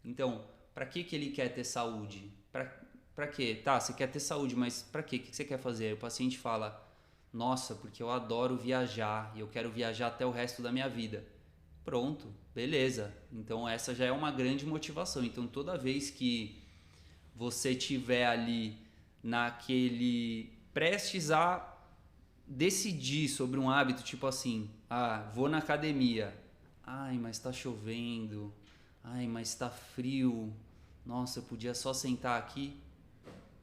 Então, para que ele quer ter saúde? Para quê? Tá, você quer ter saúde, mas para quê? O que você quer fazer? Aí o paciente fala: nossa, porque eu adoro viajar e eu quero viajar até o resto da minha vida. Pronto, beleza. Então essa já é uma grande motivação. Então toda vez que você tiver ali prestes a decidir sobre um hábito, tipo assim, vou na academia. Ai, mas tá chovendo. Ai, mas tá frio. Nossa, eu podia só sentar aqui.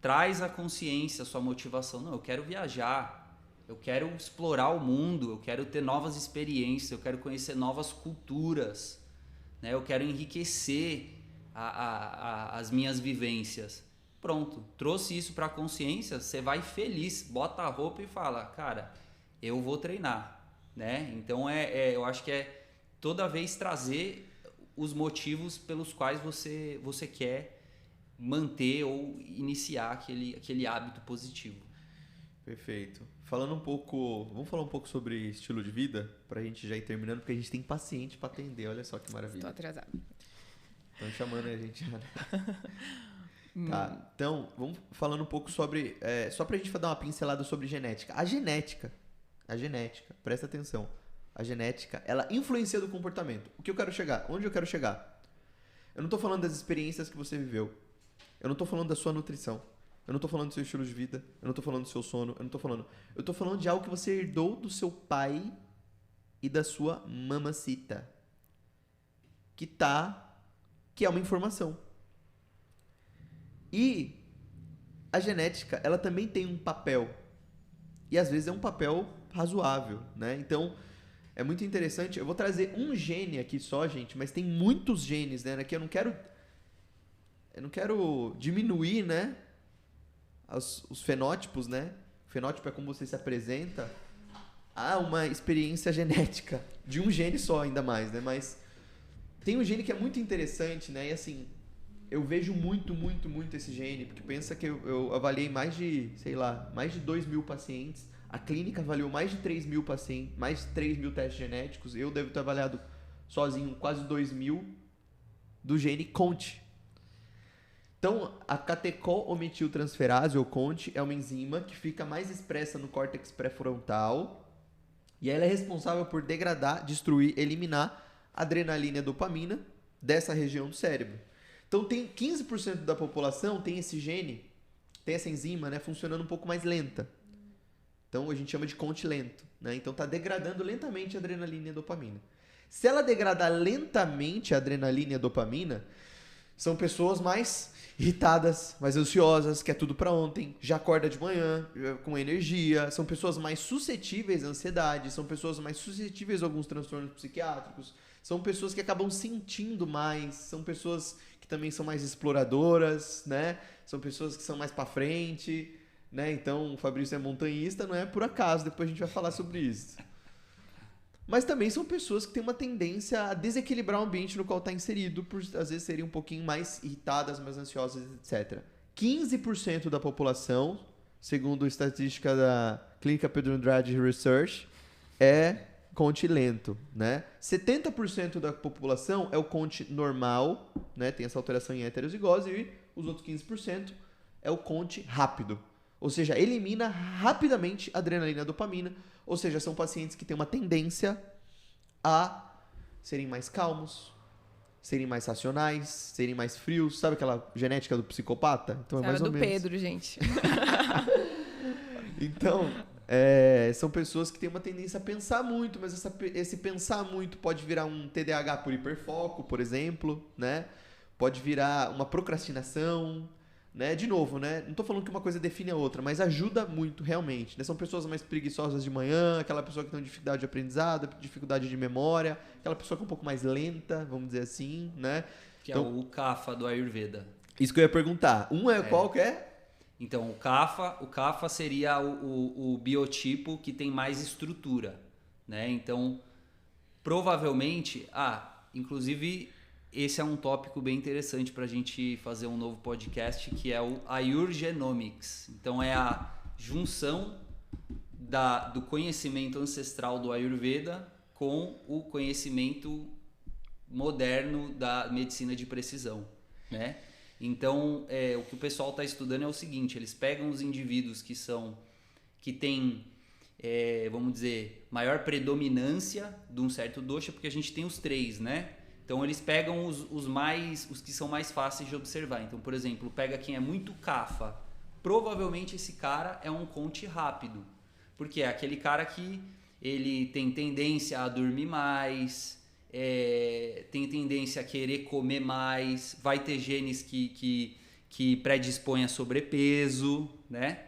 Traz a consciência, a sua motivação. Não, eu quero viajar. Eu quero explorar o mundo, eu quero ter novas experiências, eu quero conhecer novas culturas, né? Eu quero enriquecer as minhas vivências. Pronto, trouxe isso para a consciência, você vai feliz, bota a roupa e fala, cara, eu vou treinar, né? Então eu acho que é toda vez trazer os motivos pelos quais você quer manter ou iniciar aquele hábito positivo. Perfeito. Vamos falar um pouco sobre estilo de vida, pra gente já ir terminando, porque a gente tem paciente pra atender, olha só que maravilha. Estou atrasada. Estão chamando a gente já, né? Tá, então, vamos falando um pouco sobre, só pra gente dar uma pincelada sobre genética. A genética, presta atenção, a genética, ela influencia do comportamento. O que eu quero chegar? Onde eu quero chegar? Eu não tô falando das experiências que você viveu, eu não tô falando da sua nutrição, eu não tô falando do seu estilo de vida, eu não tô falando do seu sono, eu tô falando de algo que você herdou do seu pai e da sua mamacita, que é uma informação. E a genética, ela também tem um papel. E às vezes é um papel razoável, né? Então, é muito interessante. Eu vou trazer um gene aqui só, gente, mas tem muitos genes, né? Aqui eu não quero diminuir, né? Os fenótipos, né? O fenótipo é como você se apresenta a uma experiência genética de um gene só, ainda mais, né? Mas tem um gene que é muito interessante, né? E assim, eu vejo muito esse gene, porque pensa que eu avaliei mais de 2.000 pacientes, a clínica avaliou mais de 3.000 pacientes, mais de 3.000 testes genéticos, eu devo ter avaliado sozinho quase 2.000 do gene CONT. Então, a catecol-ometiltransferase, ou CONT, é uma enzima que fica mais expressa no córtex pré-frontal, e ela é responsável por degradar, destruir, eliminar adrenalina e dopamina dessa região do cérebro. Então, tem 15% da população tem esse gene, tem essa enzima, né, funcionando um pouco mais lenta. Então, a gente chama de CONT lento, né? Então, está degradando lentamente a adrenalina e a dopamina. Se ela degradar lentamente a adrenalina e a dopamina, são pessoas mais irritadas, mais ansiosas, quer tudo para ontem, já acorda de manhã com energia, são pessoas mais suscetíveis à ansiedade, são pessoas mais suscetíveis a alguns transtornos psiquiátricos, são pessoas que acabam sentindo mais, são pessoas que também são mais exploradoras, né? São pessoas que são mais para frente, né? Então, o Fabrício é montanhista, não é por acaso, depois a gente vai falar sobre isso. Mas também são pessoas que têm uma tendência a desequilibrar o ambiente no qual está inserido, por às vezes serem um pouquinho mais irritadas, mais ansiosas, etc. 15% da população, segundo a estatística da Clínica Pedro Andrade Research, é CONT lento, né? 70% da população é o CONT normal, né? Tem essa alteração em heterozigose, e os outros 15% é o CONT rápido. Ou seja, elimina rapidamente a adrenalina e a dopamina. Ou seja, são pacientes que têm uma tendência a serem mais calmos, serem mais racionais, serem mais frios. Sabe aquela genética do psicopata? Então é mais ou do menos. Pedro, gente. Então, são pessoas que têm uma tendência a pensar muito, mas esse pensar muito pode virar um TDAH por hiperfoco, por exemplo, né? Pode virar uma procrastinação, né? De novo, né? Não tô falando que uma coisa define a outra, mas ajuda muito, realmente, né? São pessoas mais preguiçosas de manhã, aquela pessoa que tem dificuldade de aprendizado, dificuldade de memória, aquela pessoa que é um pouco mais lenta, vamos dizer assim, né? Que então, é o Kapha do Ayurveda. Isso que eu ia perguntar. Qual que é? Então, o Kapha seria o biotipo que tem mais estrutura, né? Então, provavelmente, inclusive, esse é um tópico bem interessante para a gente fazer um novo podcast, que é o Ayurgenomics. Então, é a junção do conhecimento ancestral do Ayurveda com o conhecimento moderno da medicina de precisão, né? Então, o que o pessoal está estudando é o seguinte: eles pegam os indivíduos que têm, vamos dizer, maior predominância de um certo dosha, porque a gente tem os 3, né? Então, eles pegam os que são mais fáceis de observar. Então, por exemplo, pega quem é muito Kapha. Provavelmente esse cara é um CONT rápido, porque é aquele cara que ele tem tendência a dormir mais, tem tendência a querer comer mais, vai ter genes que predispõem a sobrepeso, né?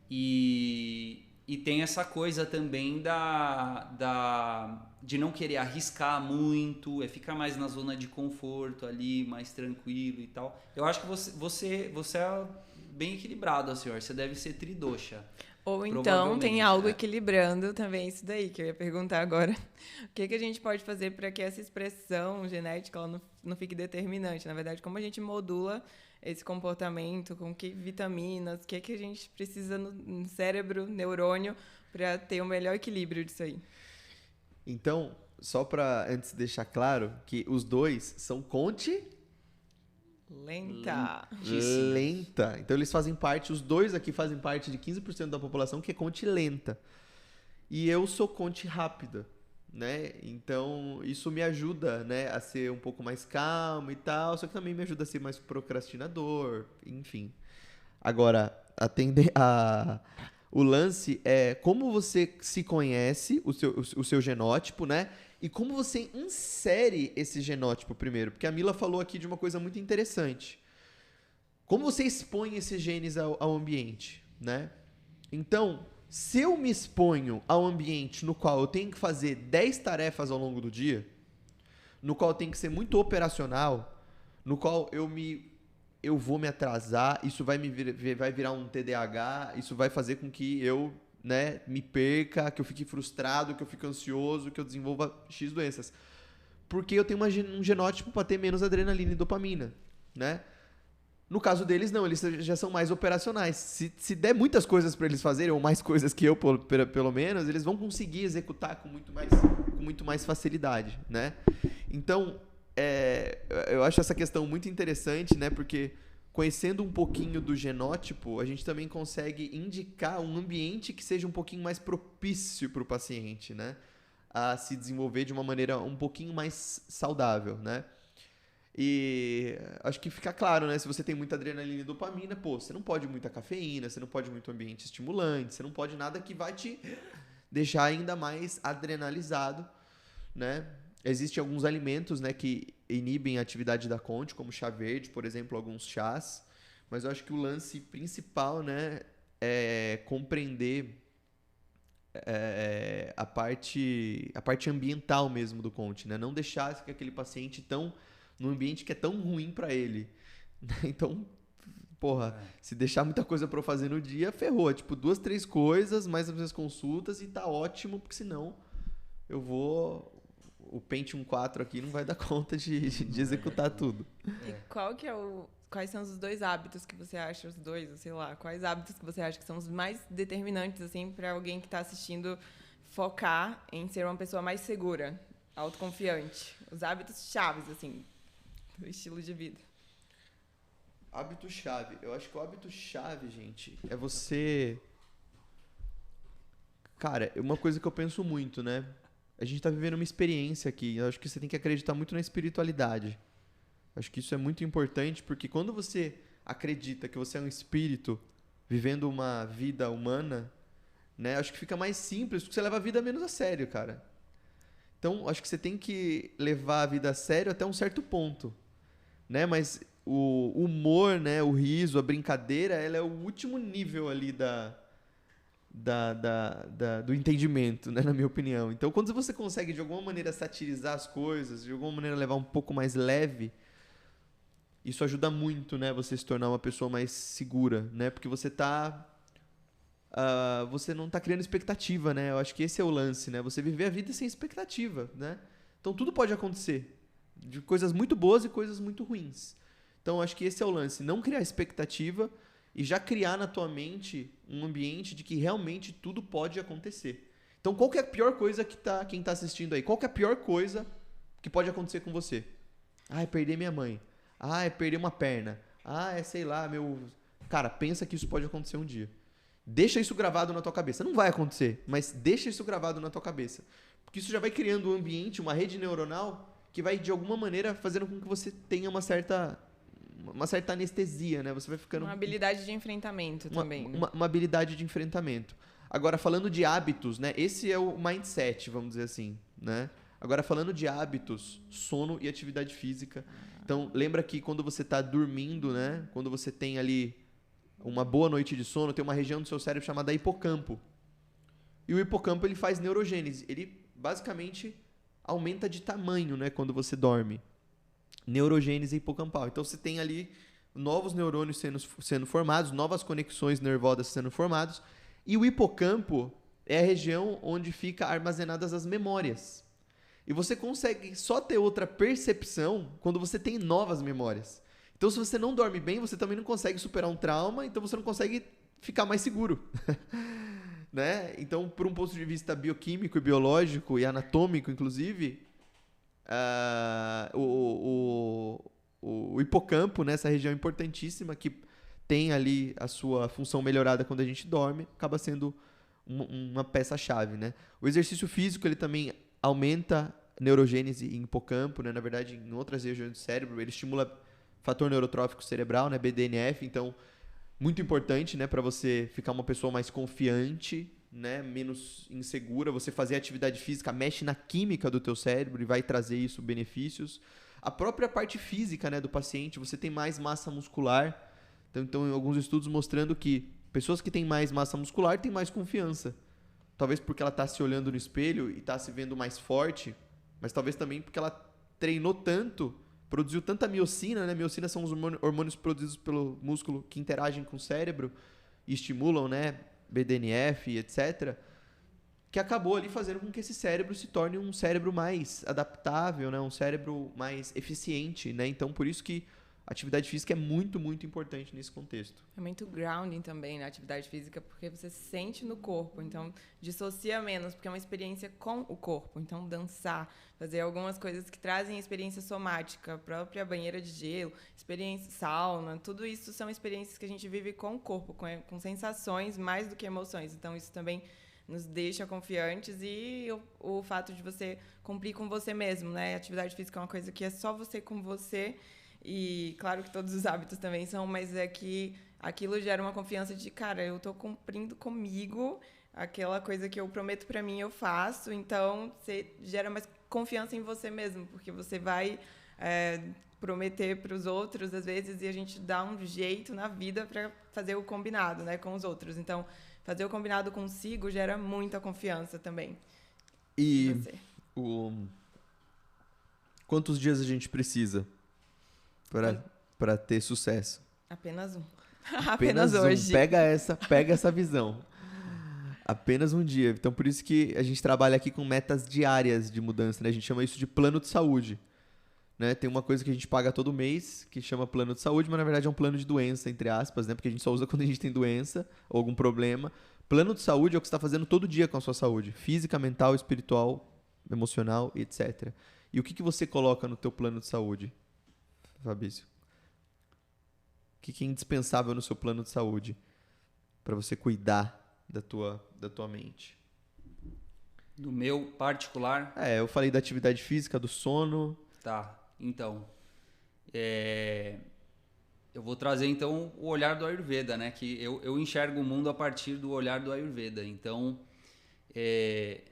E tem essa coisa também de não querer arriscar muito, ficar mais na zona de conforto ali, mais tranquilo e tal. Eu acho que você é bem equilibrado, senhor. Você deve ser tridosha. Ou então tem algo equilibrando também isso daí, que eu ia perguntar agora. O que a gente pode fazer para que essa expressão genética ela não fique determinante? Na verdade, como a gente modula esse comportamento, com que vitaminas, o que a gente precisa no cérebro, neurônio, para ter o melhor equilíbrio disso aí? Então, só para antes deixar claro que os dois são CONT lenta. Então eles fazem parte, os dois aqui fazem parte de 15% da população que é CONT lenta. E eu sou CONT rápida, né? Então isso me ajuda, né, a ser um pouco mais calmo e tal, só que também me ajuda a ser mais procrastinador, enfim. Agora, O lance é como você se conhece, o seu genótipo, né? E como você insere esse genótipo primeiro. Porque a Mila falou aqui de uma coisa muito interessante. Como você expõe esses genes ao ambiente, né? Então, se eu me exponho ao ambiente no qual eu tenho que fazer 10 tarefas ao longo do dia, no qual eu tenho que ser muito operacional, no qual eu vou me atrasar, isso vai virar um TDAH, isso vai fazer com que eu, né, me perca, que eu fique frustrado, que eu fique ansioso, que eu desenvolva X doenças. Porque eu tenho um genótipo para ter menos adrenalina e dopamina, né? No caso deles, não, eles já são mais operacionais. Se der muitas coisas para eles fazerem, ou mais coisas que eu, pelo menos, eles vão conseguir executar com muito mais facilidade, né? Então, eu acho essa questão muito interessante, né? Porque conhecendo um pouquinho do genótipo, a gente também consegue indicar um ambiente que seja um pouquinho mais propício para o paciente, né? A se desenvolver de uma maneira um pouquinho mais saudável, né? E acho que fica claro, né? Se você tem muita adrenalina e dopamina, pô, você não pode muita cafeína, você não pode muito ambiente estimulante, você não pode nada que vai te deixar ainda mais adrenalizado, né? Existem alguns alimentos, né, que inibem a atividade da Conte, como chá verde, por exemplo, alguns chás. Mas eu acho que o lance principal, né, é compreender a parte ambiental mesmo do Conte, né? Não deixar que aquele paciente tão num ambiente que é tão ruim para ele. Então, porra, se deixar muita coisa para eu fazer no dia, ferrou. Tipo, 2, 3 coisas, mais as minhas consultas e tá ótimo, porque senão o Pentium 4 aqui não vai dar conta de executar tudo. E quais são os 2 hábitos que você acha, os 2, ou sei lá, quais hábitos que você acha que são os mais determinantes, assim, para alguém que está assistindo focar em ser uma pessoa mais segura, autoconfiante? Os hábitos chaves, assim, do estilo de vida. Hábito-chave. Eu acho que o hábito-chave, gente, é você... Cara, é uma coisa que eu penso muito, né? A gente tá vivendo uma experiência aqui. Eu acho que você tem que acreditar muito na espiritualidade. Eu acho que isso é muito importante, porque quando você acredita que você é um espírito vivendo uma vida humana, né? Acho que fica mais simples, porque você leva a vida menos a sério, cara. Então, acho que você tem que levar a vida a sério até um certo ponto, né? Mas o humor, né? O riso, a brincadeira, ela é o último nível ali do entendimento, né? Na minha opinião. Então, quando você consegue, de alguma maneira, satirizar as coisas, de alguma maneira levar um pouco mais leve, isso ajuda muito, né? Você se tornar uma pessoa mais segura, né? Porque você não tá criando expectativa, né? Eu acho que esse é o lance, né? Você viver a vida sem expectativa, né? Então, tudo pode acontecer. De coisas muito boas e coisas muito ruins. Então, acho que esse é o lance. Não criar expectativa e já criar na tua mente um ambiente de que realmente tudo pode acontecer. Então, qual que é a pior coisa quem tá assistindo aí? Qual que é a pior coisa que pode acontecer com você? É perder minha mãe. É perder uma perna. Sei lá, Cara, pensa que isso pode acontecer um dia. Deixa isso gravado na tua cabeça. Não vai acontecer, mas deixa isso gravado na tua cabeça. Porque isso já vai criando um ambiente, uma rede neuronal, que vai, de alguma maneira, fazendo com que você tenha uma certa anestesia, né? Você vai ficando... Uma habilidade de enfrentamento também. Uma habilidade de enfrentamento. Agora, falando de hábitos, né? Esse é o mindset, vamos dizer assim, né? Agora, falando de hábitos, sono e atividade física. Então, lembra que quando você está dormindo, né? Quando você tem ali uma boa noite de sono, tem uma região do seu cérebro chamada hipocampo. E o hipocampo, ele faz neurogênese. Ele, basicamente, aumenta de tamanho, né? Quando você dorme. Neurogênese hipocampal. Então, você tem ali novos neurônios sendo formados, novas conexões nervosas sendo formadas. E o hipocampo é a região onde ficam armazenadas as memórias. E você consegue só ter outra percepção quando você tem novas memórias. Então, se você não dorme bem, você também não consegue superar um trauma, então você não consegue ficar mais seguro. Né? Então, por um ponto de vista bioquímico e biológico e anatômico, inclusive, o hipocampo, né, essa região importantíssima que tem ali a sua função melhorada quando a gente dorme, acaba sendo uma peça-chave, né? O exercício físico, ele também aumenta neurogênese em hipocampo, né? Na verdade, em outras regiões do cérebro, ele estimula fator neurotrófico cerebral, né? BDNF. Então, muito importante, né, para você ficar uma pessoa mais confiante, né, menos insegura. Você fazer atividade física mexe na química do teu cérebro e vai trazer isso benefícios. A própria parte física, né, do paciente, você tem mais massa muscular. Então, em alguns estudos mostrando que pessoas que têm mais massa muscular têm mais confiança. Talvez porque ela está se olhando no espelho e está se vendo mais forte, mas talvez também porque ela treinou tanto, produziu tanta miocina, né? Miocina são os hormônios produzidos pelo músculo que interagem com o cérebro e estimulam, né? BDNF, etc., que acabou ali fazendo com que esse cérebro se torne um cérebro mais adaptável, né? Um cérebro mais eficiente, né? Então, por isso que a atividade física é muito, muito importante nesse contexto. É muito grounding também na atividade física, porque você sente no corpo, então dissocia menos, porque é uma experiência com o corpo. Então, dançar, fazer algumas coisas que trazem experiência somática, a própria banheira de gelo, experiência sauna, tudo isso são experiências que a gente vive com o corpo, com sensações mais do que emoções. Então, isso também nos deixa confiantes e o fato de você cumprir com você mesmo, né? A atividade física é uma coisa que é só você com você. E claro que todos os hábitos também são, mas é que aquilo gera uma confiança de, cara, eu tô cumprindo comigo, aquela coisa que eu prometo pra mim eu faço, então você gera mais confiança em você mesmo, porque você vai prometer pros outros às vezes e a gente dá um jeito na vida pra fazer o combinado, né, com os outros. Então, fazer o combinado consigo gera muita confiança também. E quantos dias a gente precisa para ter sucesso? Apenas um. Apenas hoje. Pega essa visão. Apenas um dia. Então, por isso que a gente trabalha aqui com metas diárias de mudança, né? A gente chama isso de plano de saúde. Né? Tem uma coisa que a gente paga todo mês, que chama plano de saúde, mas na verdade é um plano de doença, entre aspas, né? Porque a gente só usa quando a gente tem doença ou algum problema. Plano de saúde é o que você está fazendo todo dia com a sua saúde. Física, mental, espiritual, emocional, etc. E o que você coloca no teu plano de saúde, Fabrício? O que é indispensável no seu plano de saúde para você cuidar da tua mente? Do meu particular? Eu falei da atividade física, do sono. Tá, então. Eu vou trazer então o olhar do Ayurveda, né? Que eu enxergo o mundo a partir do olhar do Ayurveda. Então,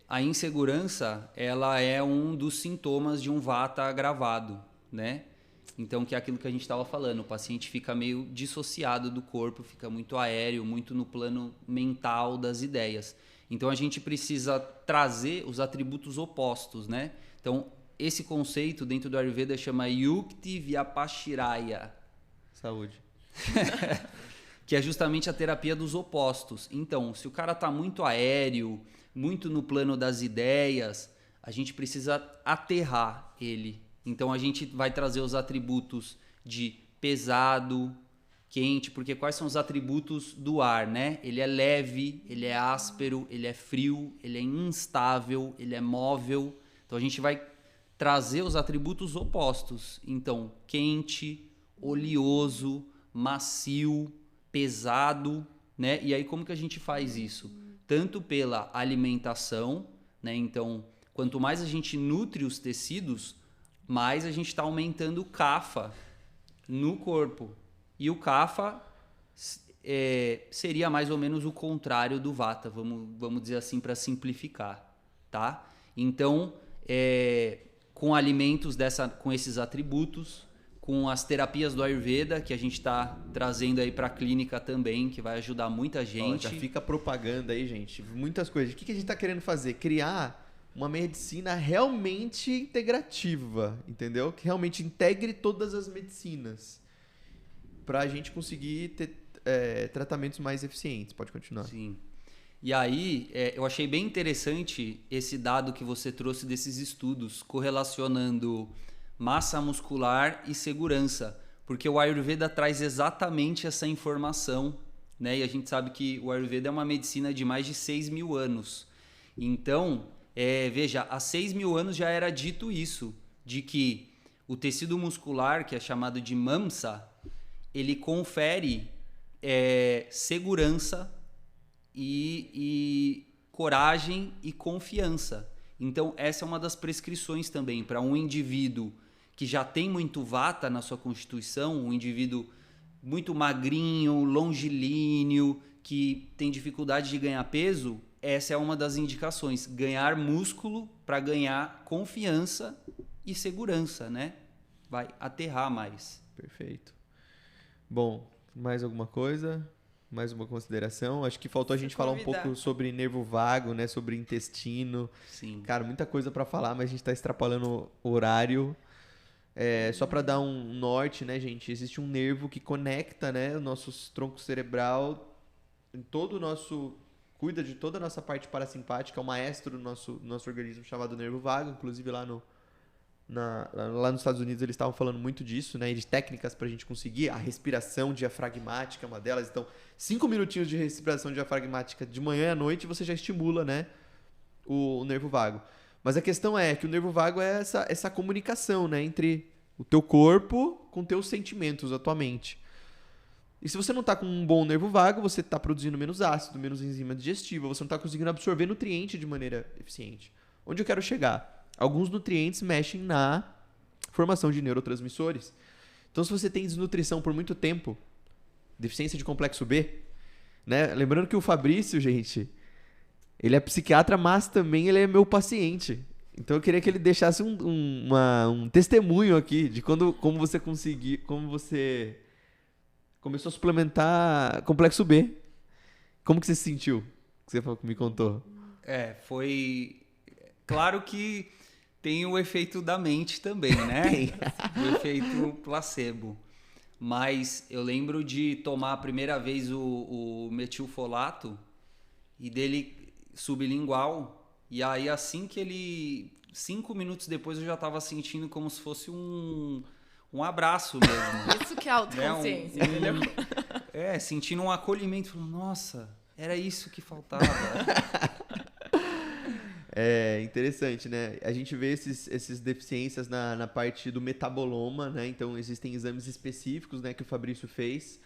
a insegurança, ela é um dos sintomas de um vata agravado, né? Então, que é aquilo que a gente estava falando, o paciente fica meio dissociado do corpo, fica muito aéreo, muito no plano mental das ideias. Então, a gente precisa trazer os atributos opostos, né? Então, esse conceito dentro do Ayurveda chama Yukti Vyapashiraya. Saúde. Que é justamente a terapia dos opostos. Então, se o cara está muito aéreo, muito no plano das ideias, a gente precisa aterrar ele. Então, a gente vai trazer os atributos de pesado, quente, porque quais são os atributos do ar, né? Ele é leve, ele é áspero, ele é frio, ele é instável, ele é móvel. Então, a gente vai trazer os atributos opostos. Então, quente, oleoso, macio, pesado, né? E aí, como que a gente faz isso? Tanto pela alimentação, né? Então, quanto mais a gente nutre os tecidos, mais a gente está aumentando o kapha no corpo. E o kapha seria mais ou menos o contrário do vata, vamos dizer assim, para simplificar, tá? Então, com alimentos com esses atributos, com as terapias do Ayurveda, que a gente está trazendo aí para a clínica também, que vai ajudar muita gente. Já fica propaganda aí, gente. Muitas coisas. O que a gente está querendo fazer? Criar uma medicina realmente integrativa, entendeu? Que realmente integre todas as medicinas para a gente conseguir ter tratamentos mais eficientes. Pode continuar. Sim. E aí, eu achei bem interessante esse dado que você trouxe desses estudos, correlacionando massa muscular e segurança, porque o Ayurveda traz exatamente essa informação, né? E a gente sabe que o Ayurveda é uma medicina de mais de 6.000 anos. Então, veja, há 6.000 anos já era dito isso, de que o tecido muscular, que é chamado de mamsa, ele confere segurança e coragem e confiança. Então, essa é uma das prescrições também para um indivíduo que já tem muito vata na sua constituição, um indivíduo muito magrinho, longilíneo, que tem dificuldade de ganhar peso, essa é uma das indicações. Ganhar músculo para ganhar confiança e segurança, né? Vai aterrar mais. Perfeito. Bom, mais alguma coisa? Mais uma consideração? Acho que faltou a gente falar um pouco sobre nervo vago, né? Sobre intestino. Sim. Cara, muita coisa para falar, mas a gente tá extrapolando o horário. Só para dar um norte, né, gente? Existe um nervo que conecta, né, o nosso tronco cerebral em todo o nosso... Cuida de toda a nossa parte parasimpática, é o maestro do nosso organismo chamado nervo vago. Inclusive lá nos Estados Unidos eles estavam falando muito disso, né? De técnicas para a gente conseguir. A respiração diafragmática é uma delas. Então, 5 minutinhos de respiração diafragmática de manhã e à noite você já estimula, né, o nervo vago. Mas a questão é que o nervo vago é essa comunicação, né, entre o teu corpo com teus sentimentos, a tua mente. E se você não está com um bom nervo vago, você está produzindo menos ácido, menos enzima digestiva, você não está conseguindo absorver nutriente de maneira eficiente. Onde eu quero chegar? Alguns nutrientes mexem na formação de neurotransmissores. Então, se você tem desnutrição por muito tempo, deficiência de complexo B, né? Lembrando que o Fabrício, gente, ele é psiquiatra, mas também ele é meu paciente. Então eu queria que ele deixasse um testemunho aqui de como você começou a suplementar complexo B. Como que você se sentiu? Que você me contou. Foi... Claro que tem o efeito da mente também, né? Tem. O efeito placebo. Mas eu lembro de tomar a primeira vez o metilfolato e dele sublingual. E aí, assim que ele... 5 minutos depois eu já estava sentindo como se fosse um abraço mesmo. Isso que é autoconsciência, entendeu? Sentindo um acolhimento. Falando, nossa, era isso que faltava. É interessante, né? A gente vê esses deficiências na parte do metaboloma, né? Então, existem exames específicos, né, que o Fabrício fez,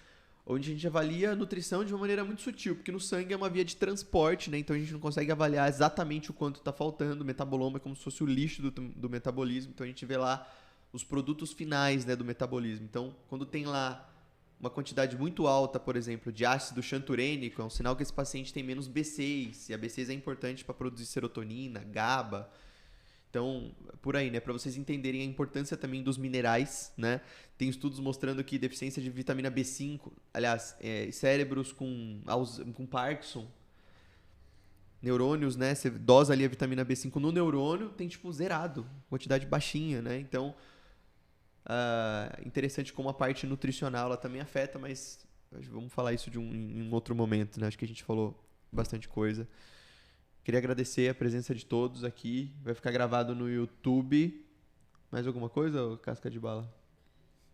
onde a gente avalia a nutrição de uma maneira muito sutil, porque no sangue é uma via de transporte, né? Então, a gente não consegue avaliar exatamente o quanto está faltando. O metaboloma é como se fosse o lixo do metabolismo. Então, a gente vê lá os produtos finais, né, do metabolismo. Então, quando tem lá uma quantidade muito alta, por exemplo, de ácido xanturênico, é um sinal que esse paciente tem menos B6, e a B6 é importante para produzir serotonina, GABA. Então, por aí, né, para vocês entenderem a importância também dos minerais, né? Tem estudos mostrando que deficiência de vitamina B5, aliás, cérebros com Parkinson, neurônios, né, você dosa ali a vitamina B5 no neurônio, tem tipo zerado, quantidade baixinha, né? Então, interessante como a parte nutricional ela também afeta, mas vamos falar isso em um outro momento, né? Acho que a gente falou bastante coisa. Queria agradecer a presença de todos aqui. Vai ficar gravado no YouTube. Mais alguma coisa, Casca de Bala?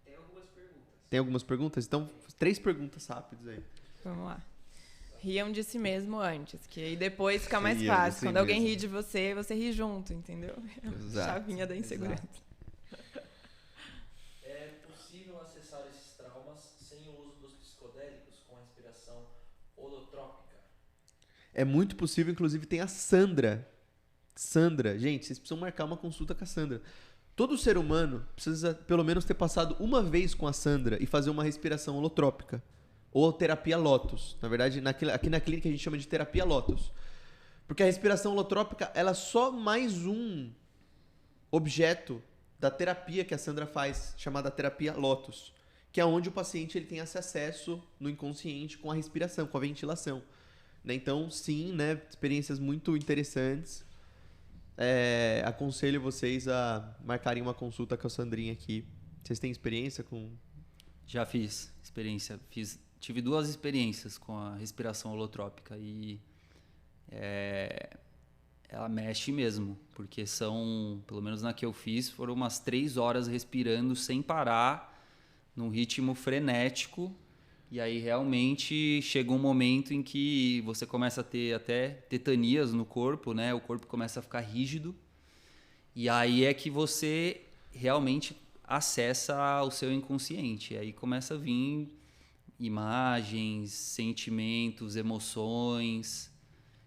Tem algumas perguntas. Tem algumas perguntas? Então, 3 perguntas rápidas aí. Vamos lá. Riam de si mesmo antes, que aí depois fica mais Riam de fácil. si Quando alguém mesmo. ri de você, você ri junto, entendeu? Exato. Chavinha da insegurança. É possível acessar esses traumas sem o uso dos psicodélicos com respiração holotrópica? É muito possível, inclusive tem a Sandra. Sandra, gente, vocês precisam marcar uma consulta com a Sandra. Todo ser humano precisa pelo menos ter passado uma vez com a Sandra e fazer uma respiração holotrópica. Ou terapia Lotus. Na verdade, aqui na clínica a gente chama de terapia Lotus. Porque a respiração holotrópica ela é só mais um objeto da terapia que a Sandra faz, chamada terapia Lotus. Que é onde o paciente ele tem esse acesso no inconsciente com a respiração, com a ventilação. Né? Então, sim, né? Experiências muito interessantes. Aconselho vocês a marcarem uma consulta com a Sandrinha aqui. Vocês têm experiência com... Já fiz experiência. Tive 2 experiências com a respiração holotrópica e ela mexe mesmo, porque pelo menos na que eu fiz, foram umas 3 horas respirando sem parar, num ritmo frenético. E aí realmente chega um momento em que você começa a ter até tetanias no corpo, né? O corpo começa a ficar rígido. E aí é que você realmente acessa o seu inconsciente. E aí começa a vir imagens, sentimentos, emoções.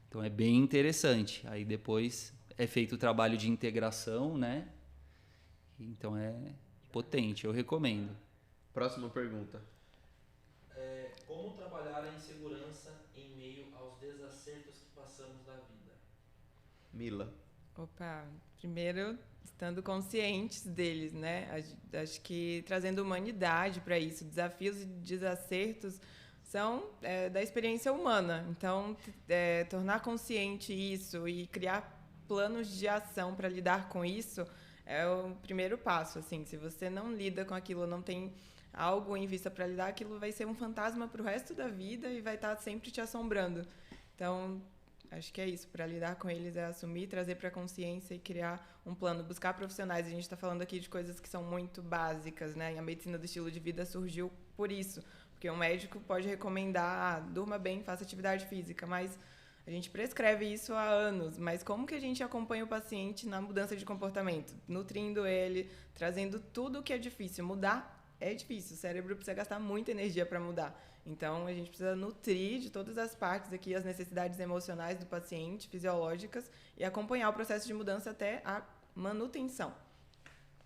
Então é bem interessante. Aí depois é feito o trabalho de integração, né? Então é potente, eu recomendo. Próxima pergunta. como trabalhar a insegurança em meio aos desacertos que passamos na vida? Mila. Opa, primeiro estando conscientes deles, né? Acho que trazendo humanidade para isso, desafios e desacertos são da experiência humana. Então, tornar consciente isso e criar planos de ação para lidar com isso é o primeiro passo. Assim, se você não lida com aquilo, não tem algo em vista para lidar, aquilo vai ser um fantasma para o resto da vida e vai estar sempre te assombrando. Então, acho que é isso. Para lidar com eles é assumir, trazer para a consciência e criar um plano. Buscar profissionais. A gente está falando aqui de coisas que são muito básicas, né? E a medicina do estilo de vida surgiu por isso. Porque um médico pode recomendar, durma bem, faça atividade física, mas a gente prescreve isso há anos. Mas como que a gente acompanha o paciente na mudança de comportamento? Nutrindo ele, trazendo tudo o que é difícil. Mudar é difícil, o cérebro precisa gastar muita energia para mudar. Então, a gente precisa nutrir de todas as partes aqui as necessidades emocionais do paciente, fisiológicas, e acompanhar o processo de mudança até a manutenção.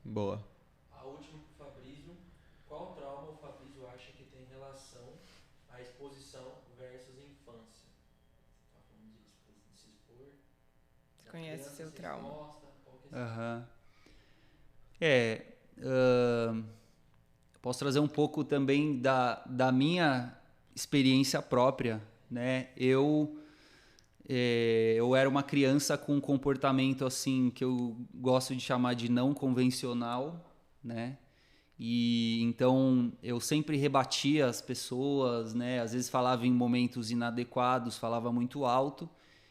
Boa. A última para o Fabrício. Qual trauma o Fabrício acha que tem relação à exposição versus infância? Tá falando de se expor. Você conhece seu trauma? Qual que é Aham. Posso trazer um pouco também da minha experiência própria, né? Eu era uma criança com um comportamento assim que eu gosto de chamar de não convencional, né? E então eu sempre rebatia as pessoas, né? Às vezes falava em momentos inadequados, falava muito alto,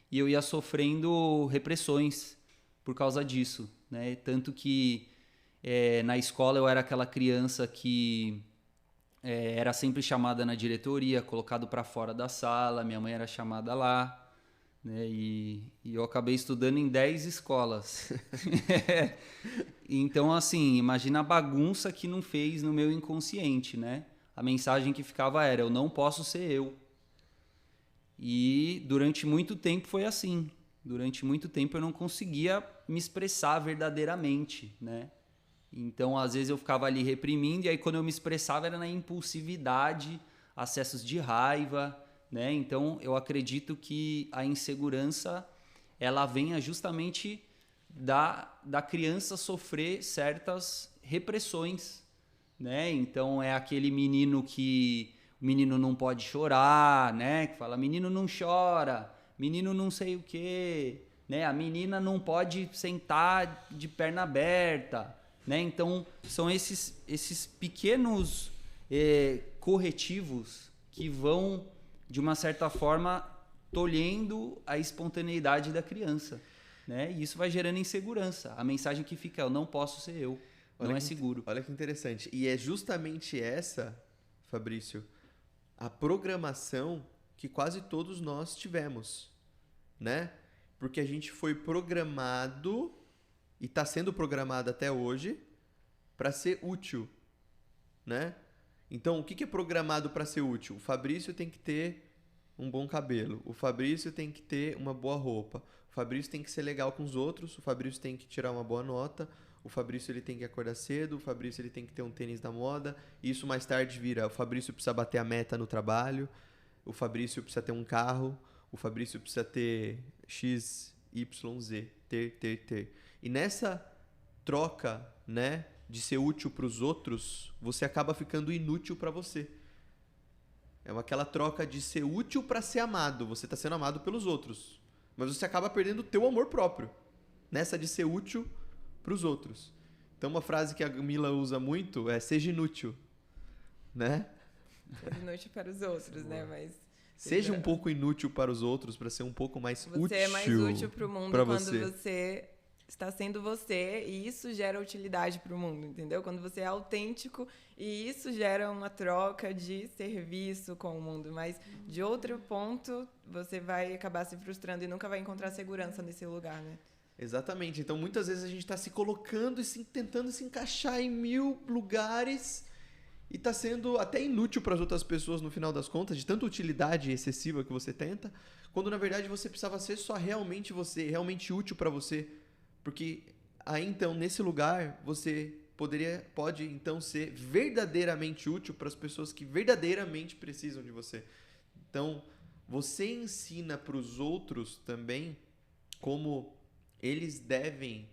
e eu ia sofrendo repressões por causa disso, né? Tanto que na escola eu era aquela criança que era sempre chamada na diretoria, colocado para fora da sala, minha mãe era chamada lá, né? E eu acabei estudando em 10 escolas. Então, assim, imagina a bagunça que não fez no meu inconsciente, né? A mensagem que ficava era: eu não posso ser eu. E durante muito tempo foi assim. Durante muito tempo eu não conseguia me expressar verdadeiramente, né? Então, às vezes eu ficava ali reprimindo, e aí quando eu me expressava era na impulsividade, acessos de raiva, né? Então, eu acredito que a insegurança, ela venha justamente da criança sofrer certas repressões, né? Então, é aquele menino que o menino não pode chorar, né? Que fala, menino não chora, menino não sei o quê, né? A menina não pode sentar de perna aberta, né? Então, são esses pequenos corretivos que vão, de uma certa forma, tolhendo a espontaneidade da criança, né? E isso vai gerando insegurança. A mensagem que fica é: eu não posso ser eu, não é seguro. Olha que interessante. E é justamente essa, Fabrício, a programação que quase todos nós tivemos, né? Porque a gente foi programado e está sendo programado até hoje para ser útil, né? Então, o que é programado para ser útil? O Fabrício tem que ter um bom cabelo, o Fabrício tem que ter uma boa roupa, o Fabrício tem que ser legal com os outros, o Fabrício tem que tirar uma boa nota, o Fabrício ele tem que acordar cedo, o Fabrício ele tem que ter um tênis da moda, e isso mais tarde vira: o Fabrício precisa bater a meta no trabalho, o Fabrício precisa ter um carro, o Fabrício precisa ter X, Y, Z, ter. E nessa troca, né, de ser útil para os outros, você acaba ficando inútil para você. É aquela troca de ser útil para ser amado. Você está sendo amado pelos outros, mas você acaba perdendo o teu amor próprio nessa de ser útil para os outros. Então, uma frase que a Mila usa muito é: seja inútil, né? Seja inútil para os outros, né? Mas seja um pouco inútil para os outros para ser um pouco mais útil. Você é mais útil para o mundo quando você está sendo você, e isso gera utilidade para o mundo, entendeu? Quando você é autêntico, e isso gera uma troca de serviço com o mundo. Mas, de outro ponto, você vai acabar se frustrando e nunca vai encontrar segurança nesse lugar, né? Exatamente. Então, muitas vezes a gente está se colocando e tentando se encaixar em 1000 lugares e está sendo até inútil para as outras pessoas no final das contas, de tanta utilidade excessiva que você tenta, quando na verdade você precisava ser só realmente você, realmente útil para você. Porque aí então, nesse lugar, você pode então ser verdadeiramente útil para as pessoas que verdadeiramente precisam de você. Então, você ensina para os outros também como eles devem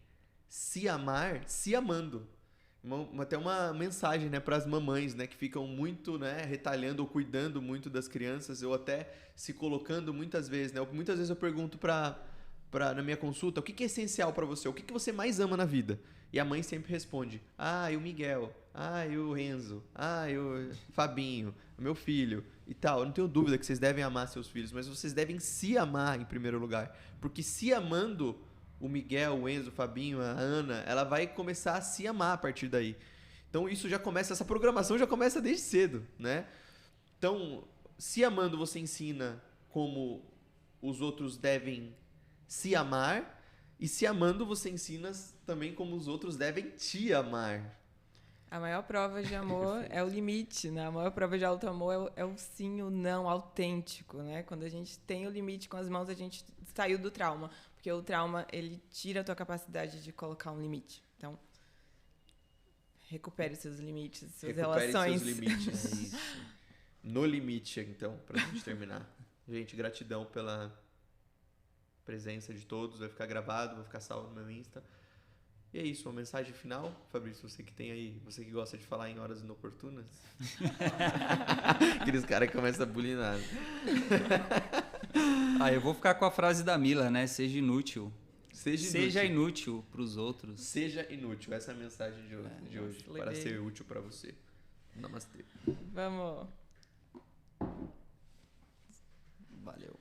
se amar, se amando. Até uma mensagem, né, para as mamães, né, que ficam muito, né, retalhando ou cuidando muito das crianças, ou até se colocando muitas vezes, né? Muitas vezes eu pergunto na minha consulta, o que é essencial para você? O que você mais ama na vida? E a mãe sempre responde, e o Miguel, e o Renzo, e o Fabinho, o meu filho e tal. Eu não tenho dúvida que vocês devem amar seus filhos, mas vocês devem se amar em primeiro lugar. Porque se amando o Miguel, o Enzo, o Fabinho, a Ana, ela vai começar a se amar a partir daí. Então isso já começa, essa programação já começa desde cedo, né? Então, se amando você ensina como os outros devem se amar, e se amando você ensina também como os outros devem te amar. A maior prova de amor é o limite, né? A maior prova de auto-amor é o sim, o não, autêntico, né? Quando a gente tem o limite com as mãos, a gente saiu do trauma. Porque o trauma, ele tira a tua capacidade de colocar um limite. Então, recupere os seus limites, suas relações. Seus limites. É isso. No limite, então, pra gente terminar. Gente, gratidão pela presença de todos. Vai ficar gravado, vai ficar salvo no meu Insta. E é isso, uma mensagem final, Fabrício, você que tem aí, você que gosta de falar em horas inoportunas. Aqueles caras que começam a bulinar. Eu vou ficar com a frase da Mila, né? Seja inútil. Seja inútil para os outros. Seja inútil, essa é a mensagem de hoje, para ser útil para você. Namastê. Vamos. Valeu.